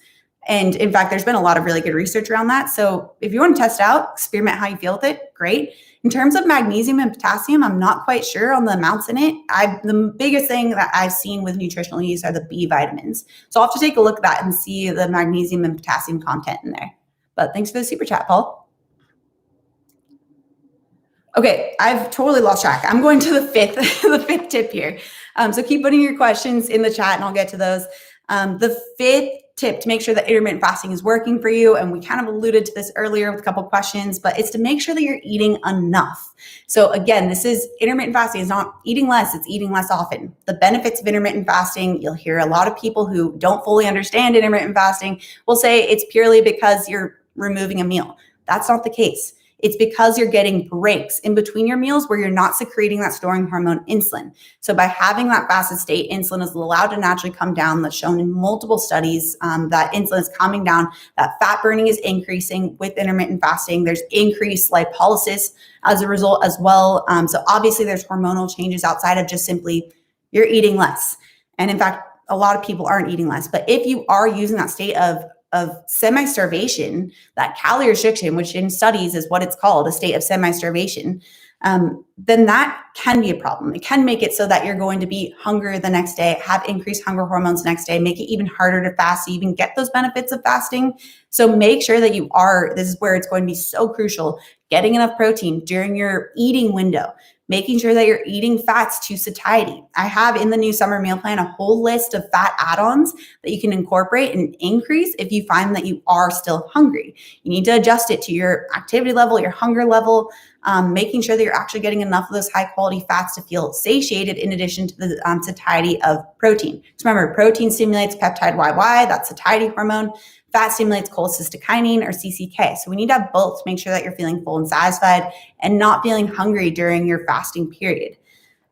And in fact, there's been a lot of really good research around that. So if you want to test out, experiment how you feel with it, great. In terms of magnesium and potassium, I'm not quite sure on the amounts in it. The biggest thing that I've seen with nutritional yeast are the B vitamins. So I'll have to take a look at that and see the magnesium and potassium content in there. But thanks for the super chat, Paul. Okay, I've totally lost track. I'm going to the fifth tip here. So keep putting your questions in the chat and I'll get to those. The fifth tip to make sure that intermittent fasting is working for you, and we kind of alluded to this earlier with a couple questions, but it's to make sure that you're eating enough. So again, this is intermittent fasting. It's not eating less, it's eating less often. The benefits of intermittent fasting, you'll hear a lot of people who don't fully understand intermittent fasting will say it's purely because you're removing a meal. That's not the case. It's because you're getting breaks in between your meals where you're not secreting that storing hormone insulin. So by having that fasted state, insulin is allowed to naturally come down. That's shown in multiple studies that insulin is coming down, that fat burning is increasing with intermittent fasting. There's increased lipolysis as a result as well. So obviously there's hormonal changes outside of just simply you're eating less. And in fact, a lot of people aren't eating less, but if you are using that state of semi-starvation, that calorie restriction, which in studies is what it's called, a state of semi-starvation, then that can be a problem. It can make it so that you're going to be hungrier the next day, have increased hunger hormones the next day, make it even harder to fast to even get those benefits of fasting. So make sure that you are, this is where it's going to be so crucial, getting enough protein during your eating window, making sure that you're eating fats to satiety. I have in the new summer meal plan a whole list of fat add-ons that you can incorporate and increase if you find that you are still hungry. You need to adjust it to your activity level, your hunger level, making sure that you're actually getting enough of those high quality fats to feel satiated in addition to the satiety of protein. So remember, protein stimulates peptide YY, that's satiety hormone. Fat stimulates cholecystokinin or CCK. So we need to have both to make sure that you're feeling full and satisfied and not feeling hungry during your fasting period.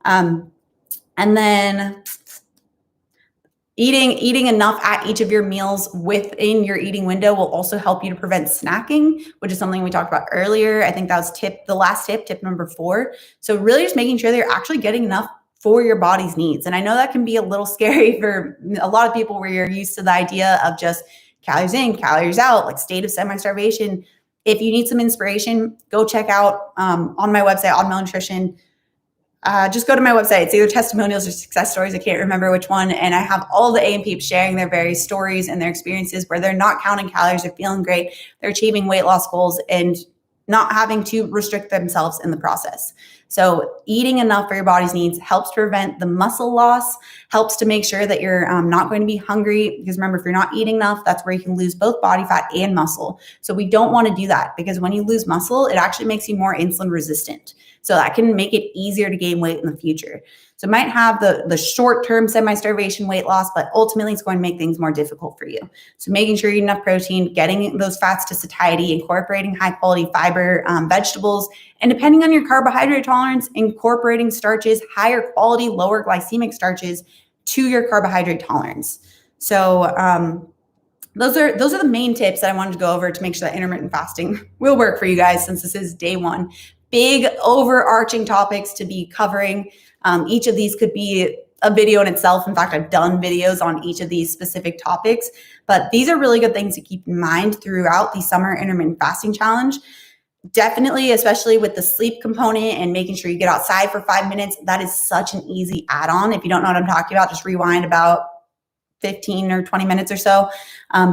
And then eating enough at each of your meals within your eating window will also help you to prevent snacking, which is something we talked about earlier. I think that was the last tip number 4. So really just making sure that you're actually getting enough for your body's needs. And I know that can be a little scary for a lot of people where you're used to the idea of just calories in, calories out, like state of semi-starvation. If you need some inspiration, go check out on my website, Oddmeal Nutrition. Just go to my website. It's either testimonials or success stories. I can't remember which one. And I have all the A&P sharing their various stories and their experiences where they're not counting calories, they're feeling great, they're achieving weight loss goals and not having to restrict themselves in the process. So eating enough for your body's needs helps prevent the muscle loss, helps to make sure that you're not going to be hungry. Because remember, if you're not eating enough, that's where you can lose both body fat and muscle. So we don't want to do that because when you lose muscle, it actually makes you more insulin resistant. So that can make it easier to gain weight in the future. So it might have the short-term semi-starvation weight loss, but ultimately it's going to make things more difficult for you. So making sure you eat enough protein, getting those fats to satiety, incorporating high-quality fiber, vegetables, and depending on your carbohydrate tolerance, incorporating starches, higher quality, lower glycemic starches to your carbohydrate tolerance. So those are the main tips that I wanted to go over to make sure that intermittent fasting will work for you guys since this is day 1. Big overarching topics to be covering. Each of these could be a video in itself. In fact, I've done videos on each of these specific topics, but these are really good things to keep in mind throughout the summer intermittent fasting challenge. Definitely, especially with the sleep component and making sure you get outside for 5 minutes. That is such an easy add-on. If you don't know what I'm talking about, just rewind about 15 or 20 minutes or so.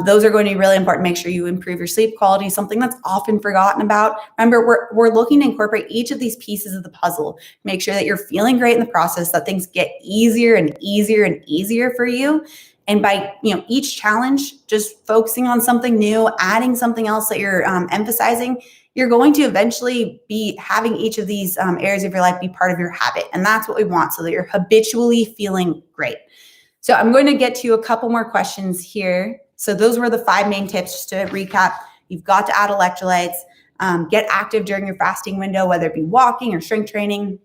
Those are going to be really important. Make sure you improve your sleep quality, something that's often forgotten about. Remember, we're looking to incorporate each of these pieces of the puzzle. Make sure that you're feeling great in the process, that things get easier and easier and easier for you. And by each challenge, just focusing on something new, adding something else that you're emphasizing, you're going to eventually be having each of these areas of your life be part of your habit. And that's what we want, so that you're habitually feeling great. So I'm going to get to a couple more questions here. So those were the 5 main tips. Just to recap, you've got to add electrolytes, get active during your fasting window, whether it be walking or strength training.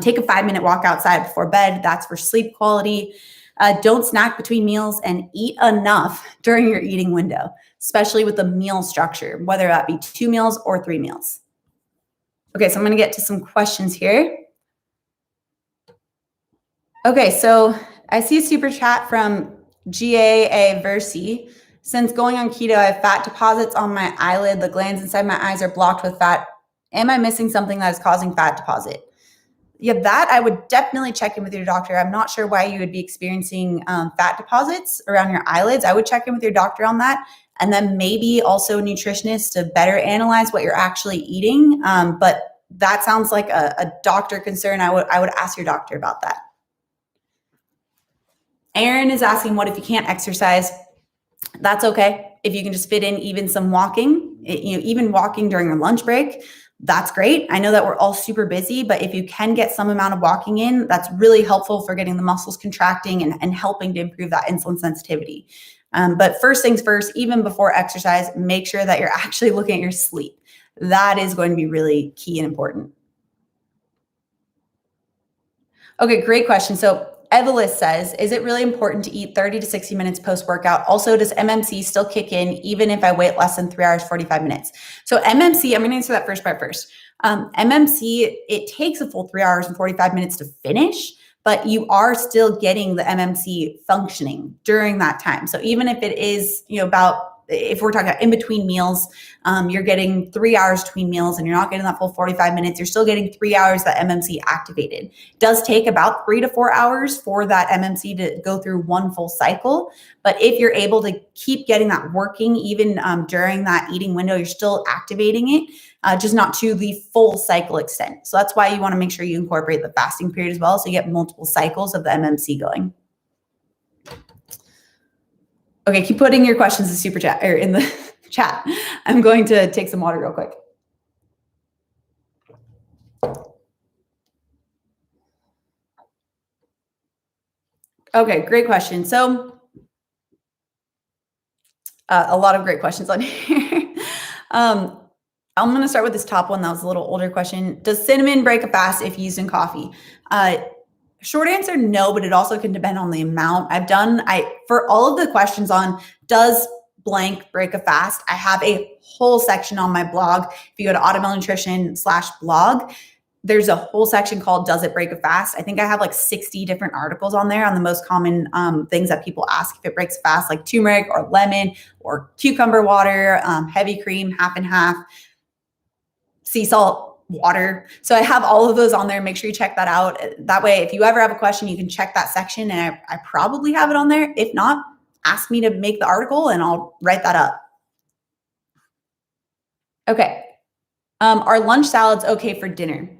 Take a 5-minute walk outside before bed. That's for sleep quality. Don't snack between meals and eat enough during your eating window, especially with the meal structure, whether that be 2 meals or 3 meals. Okay, so I'm going to get to some questions here. Okay, so I see a super chat from GAA Versi. Since going on keto, I have fat deposits on my eyelid. The glands inside my eyes are blocked with fat. Am I missing something that is causing fat deposit? Yeah, that I would definitely check in with your doctor. I'm not sure why you would be experiencing fat deposits around your eyelids. I would check in with your doctor on that. And then maybe also a nutritionist to better analyze what you're actually eating. But that sounds like a doctor concern. I would ask your doctor about that. Aaron is asking, what if you can't exercise? That's okay. If you can just fit in even some walking, even walking during your lunch break, that's great. I know that we're all super busy, but if you can get some amount of walking in, that's really helpful for getting the muscles contracting and helping to improve that insulin sensitivity. But first things first, even before exercise, make sure that you're actually looking at your sleep. That is going to be really key and important. Okay, great question. So Evelyn says, is it really important to eat 30 to 60 minutes post-workout? Also, does MMC still kick in even if I wait less than 3 hours, 45 minutes? So MMC, I'm going to answer that first part first. MMC, it takes a full 3 hours and 45 minutes to finish, but you are still getting the MMC functioning during that time. So even if it is, if we're talking about in between meals, you're getting 3 hours between meals and you're not getting that full 45 minutes, you're still getting 3 hours that MMC activated. It does take about 3 to 4 hours for that MMC to go through one full cycle. But if you're able to keep getting that working, even during that eating window, you're still activating it, just not to the full cycle extent. So that's why you want to make sure you incorporate the fasting period as well, so you get multiple cycles of the MMC going. Okay, keep putting your questions in super chat or in the chat. I'm going to take some water real quick. Okay, great question. So a lot of great questions on here. I'm going to start with this top one. That was a little older question. Does cinnamon break a fast if used in coffee? Short answer, no, but it also can depend on the amount. For all of the questions on does blank break a fast, I have a whole section on my blog. If you go to AutomelNutrition/blog, there's a whole section called Does It Break a Fast? I think I have like 60 different articles on there on the most common things that people ask if it breaks a fast, like turmeric or lemon or cucumber water, heavy cream, half and half, sea salt, water. So I have all of those on there. Make sure you check that out. That way, if you ever have a question, you can check that section, and I probably have it on there. If not, ask me to make the article and I'll write that up. Okay. Are lunch salads okay for dinner?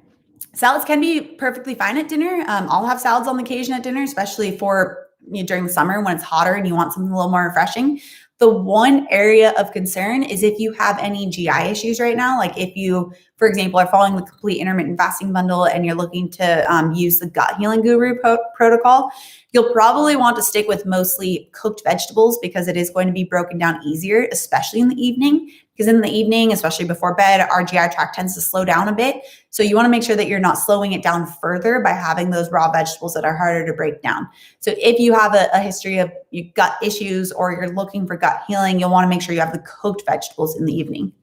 Salads can be perfectly fine at dinner. I'll have salads on the occasion at dinner, especially for during the summer when it's hotter and you want something a little more refreshing. The one area of concern is if you have any GI issues right now, like if you, for example, are following the complete intermittent fasting bundle and you're looking to use the gut healing guru protocol, you'll probably want to stick with mostly cooked vegetables because it is going to be broken down easier, especially in the evening. Because in the evening, especially before bed, our GI tract tends to slow down a bit. So you want to make sure that you're not slowing it down further by having those raw vegetables that are harder to break down. So if you have a history of gut issues or you're looking for gut healing, you'll want to make sure you have the cooked vegetables in the evening.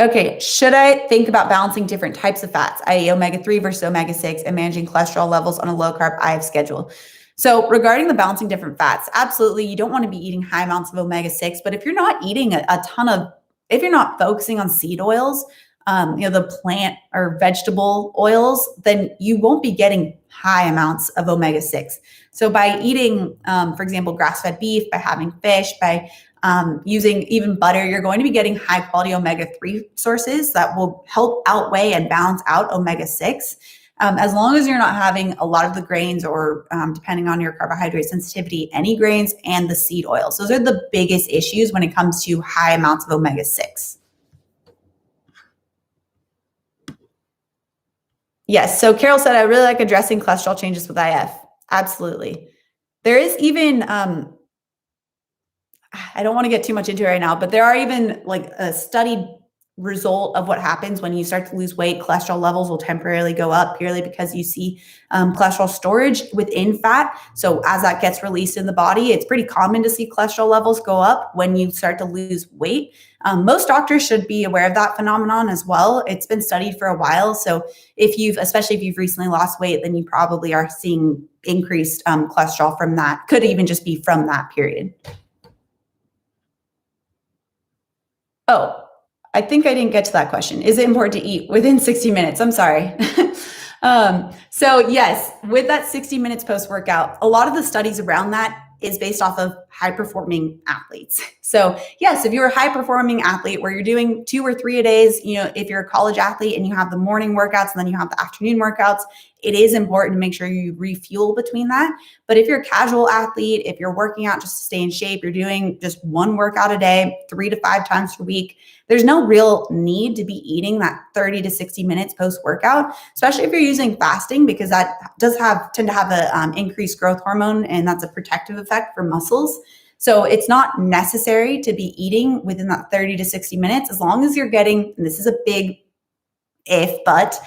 Okay, should I think about balancing different types of fats, i.e. omega-3 versus omega-6, and managing cholesterol levels on a low-carb IF schedule? So regarding the balancing different fats, absolutely, you don't want to be eating high amounts of omega-6, but if you're not eating if you're not focusing on seed oils, the plant or vegetable oils, then you won't be getting high amounts of omega-6. So by eating, for example, grass-fed beef, by having fish, by using even butter, you're going to be getting high quality omega-3 sources that will help outweigh and balance out omega-6. As long as you're not having a lot of the grains or depending on your carbohydrate sensitivity, any grains and the seed oils. Those are the biggest issues when it comes to high amounts of omega-6. Yes. So Carol said, I really like addressing cholesterol changes with IF. Absolutely. There is even, I don't want to get too much into it right now, but there are even like a studied result of what happens when you start to lose weight. Cholesterol levels will temporarily go up purely because you see cholesterol storage within fat. So as that gets released in the body, it's pretty common to see cholesterol levels go up when you start to lose weight. Most doctors should be aware of that phenomenon as well. It's been studied for a while. So especially if you've recently lost weight, then you probably are seeing increased cholesterol from that. Could even just be from that period. Oh, I think I didn't get to that question. Is it important to eat within 60 minutes? I'm sorry. So yes, with that 60 minutes post-workout, a lot of the studies around that is based off of high-performing athletes. So yes, if you're a high-performing athlete where you're doing 2 or 3 a days, if you're a college athlete and you have the morning workouts and then you have the afternoon workouts, it is important to make sure you refuel between that. But if you're a casual athlete, if you're working out just to stay in shape, you're doing just 1 workout a day, 3 to 5 times per week, there's no real need to be eating that 30 to 60 minutes post-workout, especially if you're using fasting, because that does tend to have an increased growth hormone, and that's a protective effect for muscles. So it's not necessary to be eating within that 30 to 60 minutes, as long as you're getting, and this is a big if, but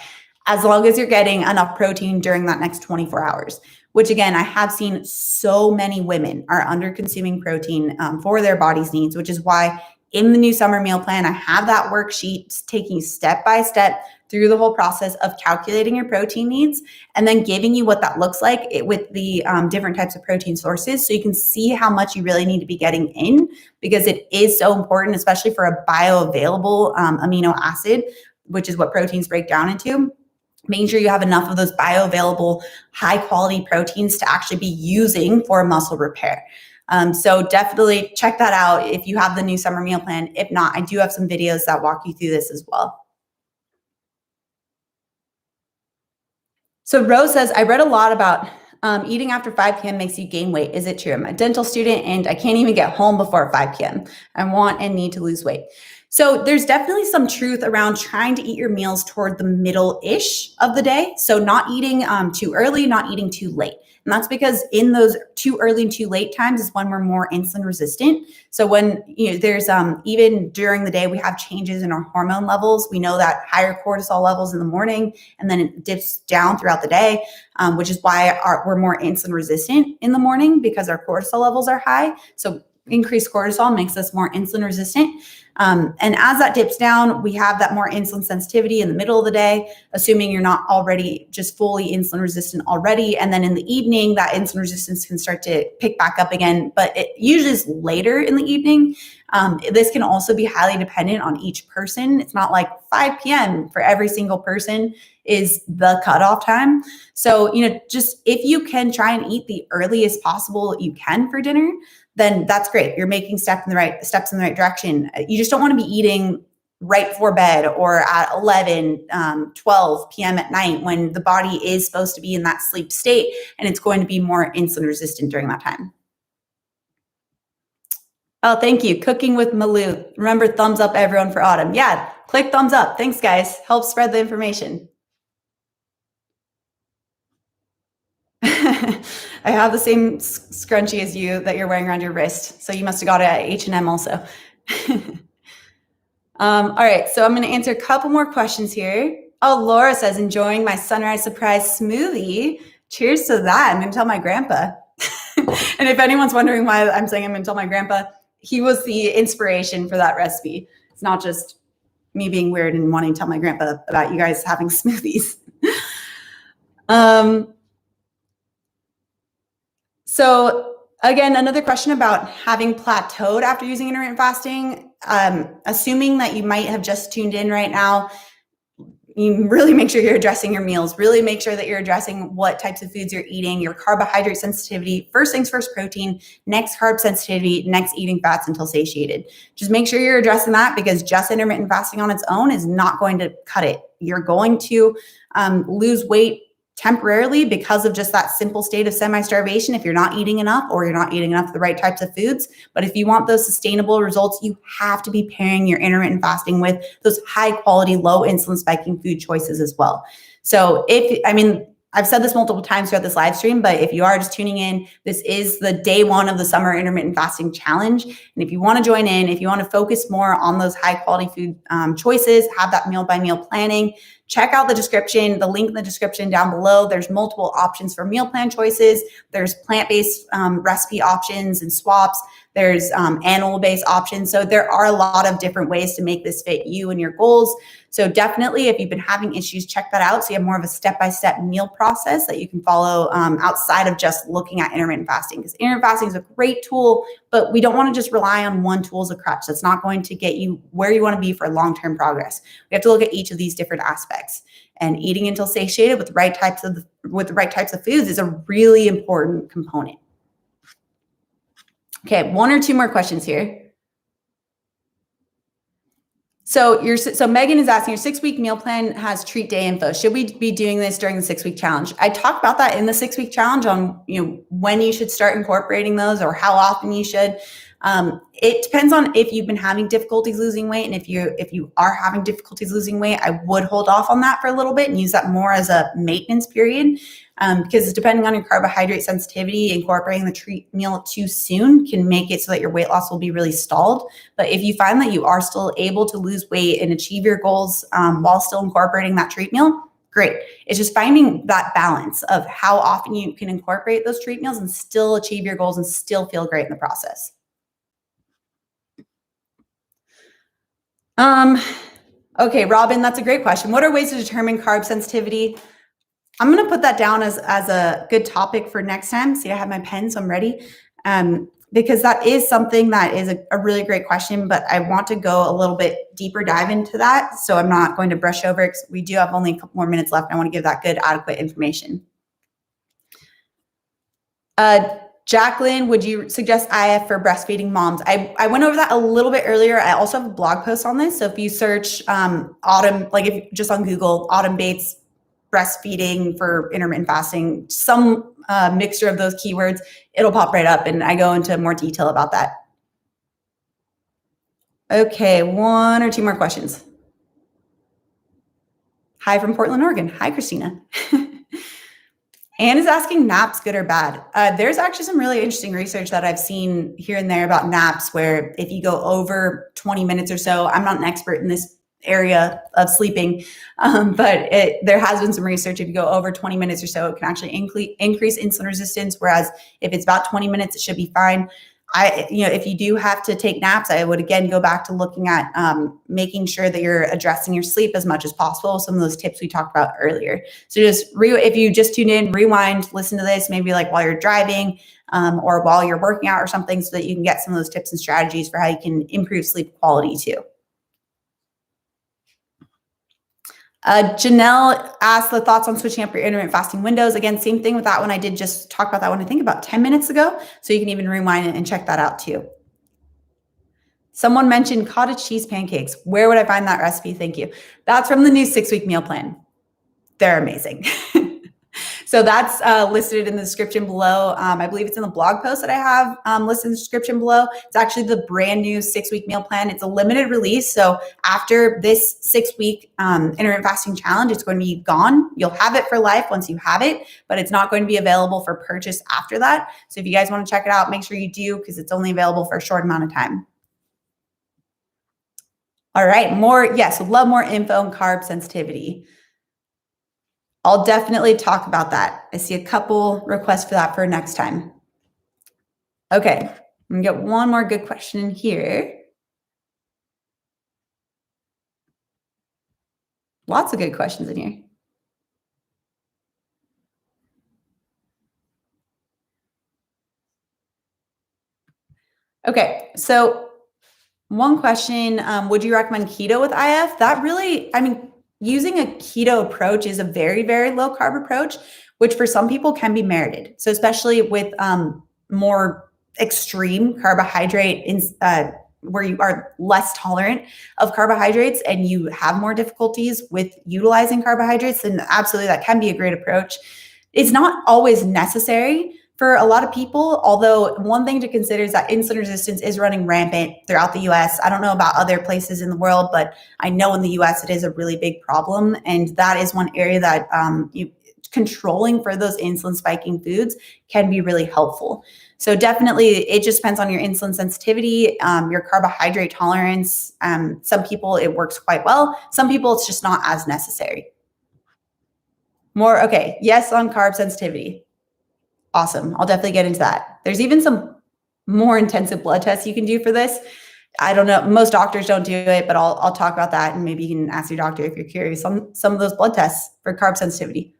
as long as you're getting enough protein during that next 24 hours, which again, I have seen so many women are under consuming protein for their body's needs, which is why in the new summer meal plan, I have that worksheet taking step by step through the whole process of calculating your protein needs and then giving you what that looks like with the different types of protein sources, so you can see how much you really need to be getting in, because it is so important, especially for a bioavailable amino acid, which is what proteins break down into. Making sure you have enough of those bioavailable high quality proteins to actually be using for muscle repair. So definitely check that out if you have the new summer meal plan. If not, I do have some videos that walk you through this as well. So Rose says, I read a lot about eating after 5 p.m. makes you gain weight. Is it true? I'm a dental student and I can't even get home before 5 p.m. I want and need to lose weight. So there's definitely some truth around trying to eat your meals toward the middle-ish of the day. So not eating too early, not eating too late. And that's because in those too early and too late times is when we're more insulin resistant. So when there's even during the day, we have changes in our hormone levels. We know that higher cortisol levels in the morning, and then it dips down throughout the day, which is why we're more insulin resistant in the morning, because our cortisol levels are high. So increased cortisol makes us more insulin resistant. And as that dips down, we have that more insulin sensitivity in the middle of the day, assuming you're not already just fully insulin resistant already. And then in the evening, that insulin resistance can start to pick back up again, but it usually is later in the evening. This can also be highly dependent on each person. It's not like 5 p.m. for every single person is the cutoff time. So, just if you can try and eat the earliest possible you can for dinner, then that's great. You're making steps in the right direction. You just don't want to be eating right before bed or at 11, 12 p.m. at night when the body is supposed to be in that sleep state, and it's going to be more insulin resistant during that time. Oh, thank you. Cooking with Malou. Remember, thumbs up everyone for Autumn. Yeah, click thumbs up. Thanks, guys. Help spread the information. I have the same scrunchie as you that you're wearing around your wrist. So you must have got it at H&M also. All right, so I'm going to answer a couple more questions here. Oh, Laura says, enjoying my sunrise surprise smoothie. Cheers to that. I'm going to tell my grandpa. And if anyone's wondering why I'm saying I'm going to tell my grandpa, he was the inspiration for that recipe. It's not just me being weird and wanting to tell my grandpa about you guys having smoothies. So again, another question about having plateaued after using intermittent fasting. Assuming that you might have just tuned in right now, you really make sure you're addressing your meals, really make sure that you're addressing what types of foods you're eating, your carbohydrate sensitivity, first things first, protein, next carb sensitivity, next eating fats until satiated. Just make sure you're addressing that, because just intermittent fasting on its own is not going to cut it. You're going to lose weight temporarily because of just that simple state of semi-starvation if you're not eating enough or you're not eating enough of the right types of foods. But if you want those sustainable results, you have to be pairing your intermittent fasting with those high quality, low insulin spiking food choices as well. So I've said this multiple times throughout this live stream, but if you are just tuning in, this is the day one of the Summer Intermittent Fasting Challenge. And if you want to join in, if you want to focus more on those high quality food choices, have that meal by meal planning, check out the description, the link in the description down below. There's multiple options for meal plan choices. There's plant-based recipe options and swaps. There's animal-based options. So there are a lot of different ways to make this fit you and your goals. So definitely, if you've been having issues, check that out. So you have more of a step-by-step meal process that you can follow outside of just looking at intermittent fasting. Because intermittent fasting is a great tool, but we don't want to just rely on one tool as a crutch. That's not going to get you where you want to be for long-term progress. We have to look at each of these different aspects. And eating until satiated with the right types of foods is a really important component. Okay, one or two more questions here. So Megan is asking, your 6-week meal plan has treat day info. Should we be doing this during the 6-week challenge? I talked about that in the 6-week challenge on when you should start incorporating those or how often you should. It depends on if you've been having difficulties losing weight, and if you are having difficulties losing weight, I would hold off on that for a little bit and use that more as a maintenance period. Because depending on your carbohydrate sensitivity, incorporating the treat meal too soon can make it so that your weight loss will be really stalled. But if you find that you are still able to lose weight and achieve your goals while still incorporating that treat meal, great. It's just finding that balance of how often you can incorporate those treat meals and still achieve your goals and still feel great in the process. Okay, Robin, that's a great question. What are ways to determine carb sensitivity? I'm going to put that down as a good topic for next time. See, I have my pen, so I'm ready. Because that is something that is a really great question, but I want to go a little bit deeper dive into that. So I'm not going to brush over it because we do have only a couple more minutes left. I want to give that good, adequate information. Jacqueline, would you suggest IF for breastfeeding moms? I went over that a little bit earlier. I also have a blog post on this. So if you search Autumn, like if just on Google, Autumn Bates breastfeeding for intermittent fasting, some mixture of those keywords, it'll pop right up and I go into more detail about that. Okay, one or two more questions. Hi from Portland, Oregon. Hi, Christina. Anne is asking, naps good or bad? There's actually some really interesting research that I've seen here and there about naps, where if you go over 20 minutes or so, I'm not an expert in this area of sleeping, but there has been some research. If you go over 20 minutes or so, it can actually increase insulin resistance, whereas if it's about 20 minutes, it should be fine. If you do have to take naps, I would again go back to looking at making sure that you're addressing your sleep as much as possible. Some of those tips we talked about earlier. So if you just tuned in, rewind, listen to this, maybe like while you're driving or while you're working out or something, so that you can get some of those tips and strategies for how you can improve sleep quality too. Janelle asked the thoughts on switching up your intermittent fasting windows. Again, same thing with that one. I did just talk about that one, I think about 10 minutes ago. So you can even rewind it and check that out too. Someone mentioned cottage cheese pancakes. Where would I find that recipe? Thank you. That's from the new 6-week meal plan. They're amazing. So that's listed in the description below. I believe it's in the blog post that I have listed in the description below. It's actually the brand new 6-week meal plan. It's a limited release. So after this 6-week intermittent fasting challenge, it's going to be gone. You'll have it for life once you have it, but it's not going to be available for purchase after that. So if you guys want to check it out, make sure you do, because it's only available for a short amount of time. All right, would love more info on carb sensitivity. I'll definitely talk about that. I see a couple requests for that for next time. Okay, I'm gonna get one more good question in here. Lots of good questions in here. Okay, so one question, would you recommend keto with IF? That really, using a keto approach is a very, very low carb approach, which for some people can be merited. So especially with more extreme carbohydrate, where you are less tolerant of carbohydrates and you have more difficulties with utilizing carbohydrates, then absolutely that can be a great approach. It's not always necessary for a lot of people, although one thing to consider is that insulin resistance is running rampant throughout the US. I don't know about other places in the world, but I know in the US it is a really big problem. And that is one area that controlling for those insulin spiking foods can be really helpful. So definitely it just depends on your insulin sensitivity, your carbohydrate tolerance. Some people it works quite well. Some people it's just not as necessary. Okay, yes on carb sensitivity. Awesome. I'll definitely get into that. There's even some more intensive blood tests you can do for this. I don't know. Most doctors don't do it, but I'll talk about that. And maybe you can ask your doctor if you're curious on some of those blood tests for carb sensitivity.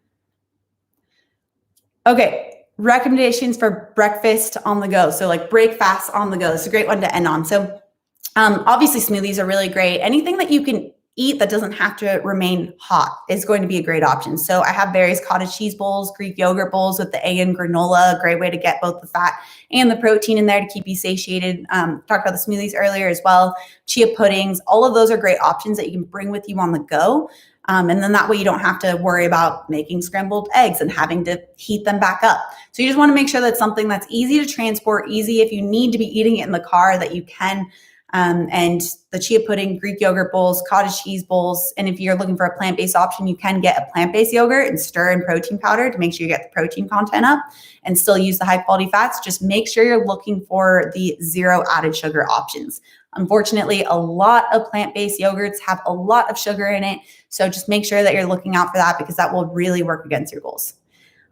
Okay. Recommendations for breakfast on the go. So like break fast on the go. It's a great one to end on. So obviously smoothies are really great. Anything that you can eat that doesn't have to remain hot is going to be a great option. So I have various cottage cheese bowls, Greek yogurt bowls with the egg and granola, a great way to get both the fat and the protein in there to keep you satiated. Talked about the smoothies earlier as well. Chia puddings, all of those are great options that you can bring with you on the go. And then that way you don't have to worry about making scrambled eggs and having to heat them back up. So you just want to make sure that's something that's easy to transport, easy if you need to be eating it in the car that you can. And the chia pudding, Greek yogurt bowls, cottage cheese bowls. And if you're looking for a plant-based option, you can get a plant-based yogurt and stir in protein powder to make sure you get the protein content up and still use the high quality fats. Just make sure you're looking for the 0 added sugar options. Unfortunately, a lot of plant-based yogurts have a lot of sugar in it. So just make sure that you're looking out for that because that will really work against your goals.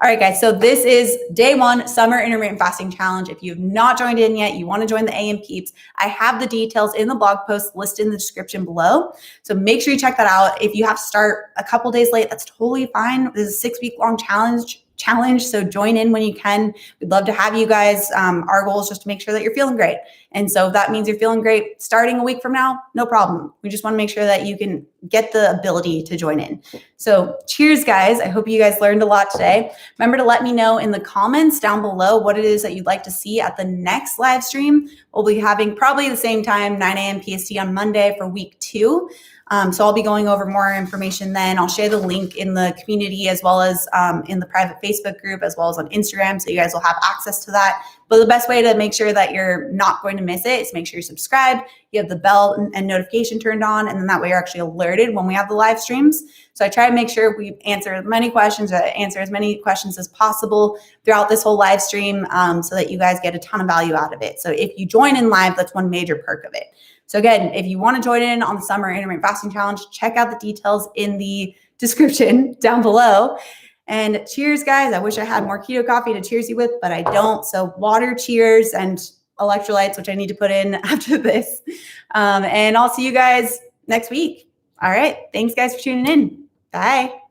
All right, guys. So this is day 1, Summer Intermittent Fasting Challenge. If you have not joined in yet, you want to join the AM Peeps, I have the details in the blog post listed in the description below. So make sure you check that out. If you have to start a couple days late, that's totally fine. This is a 6-week-long challenge. So join in when you can. We'd love to have you guys. Our goal is just to make sure that you're feeling great. And so if that means you're feeling great starting a week from now, no problem. We just want to make sure that you can get the ability to join in. So cheers, guys. I hope you guys learned a lot today. Remember to let me know in the comments down below what it is that you'd like to see at the next live stream. We'll be having probably the same time, 9 a.m. PST on Monday for week 2. So I'll be going over more information then. I'll share the link in the community as well as in the private Facebook group as well as on Instagram, so you guys will have access to that. But the best way to make sure that you're not going to miss it is make sure you're subscribed, you have the bell and notification turned on, and then that way you're actually alerted when we have the live streams. So I try to make sure we answer as many questions as possible throughout this whole live stream so that you guys get a ton of value out of it. So if you join in live, that's one major perk of it. So again, if you want to join in on the Summer Intermittent Fasting Challenge, check out the details in the description down below. And cheers, guys. I wish I had more keto coffee to cheers you with, but I don't. So water, cheers, and electrolytes, which I need to put in after this. And I'll see you guys next week. All right. Thanks, guys, for tuning in. Bye.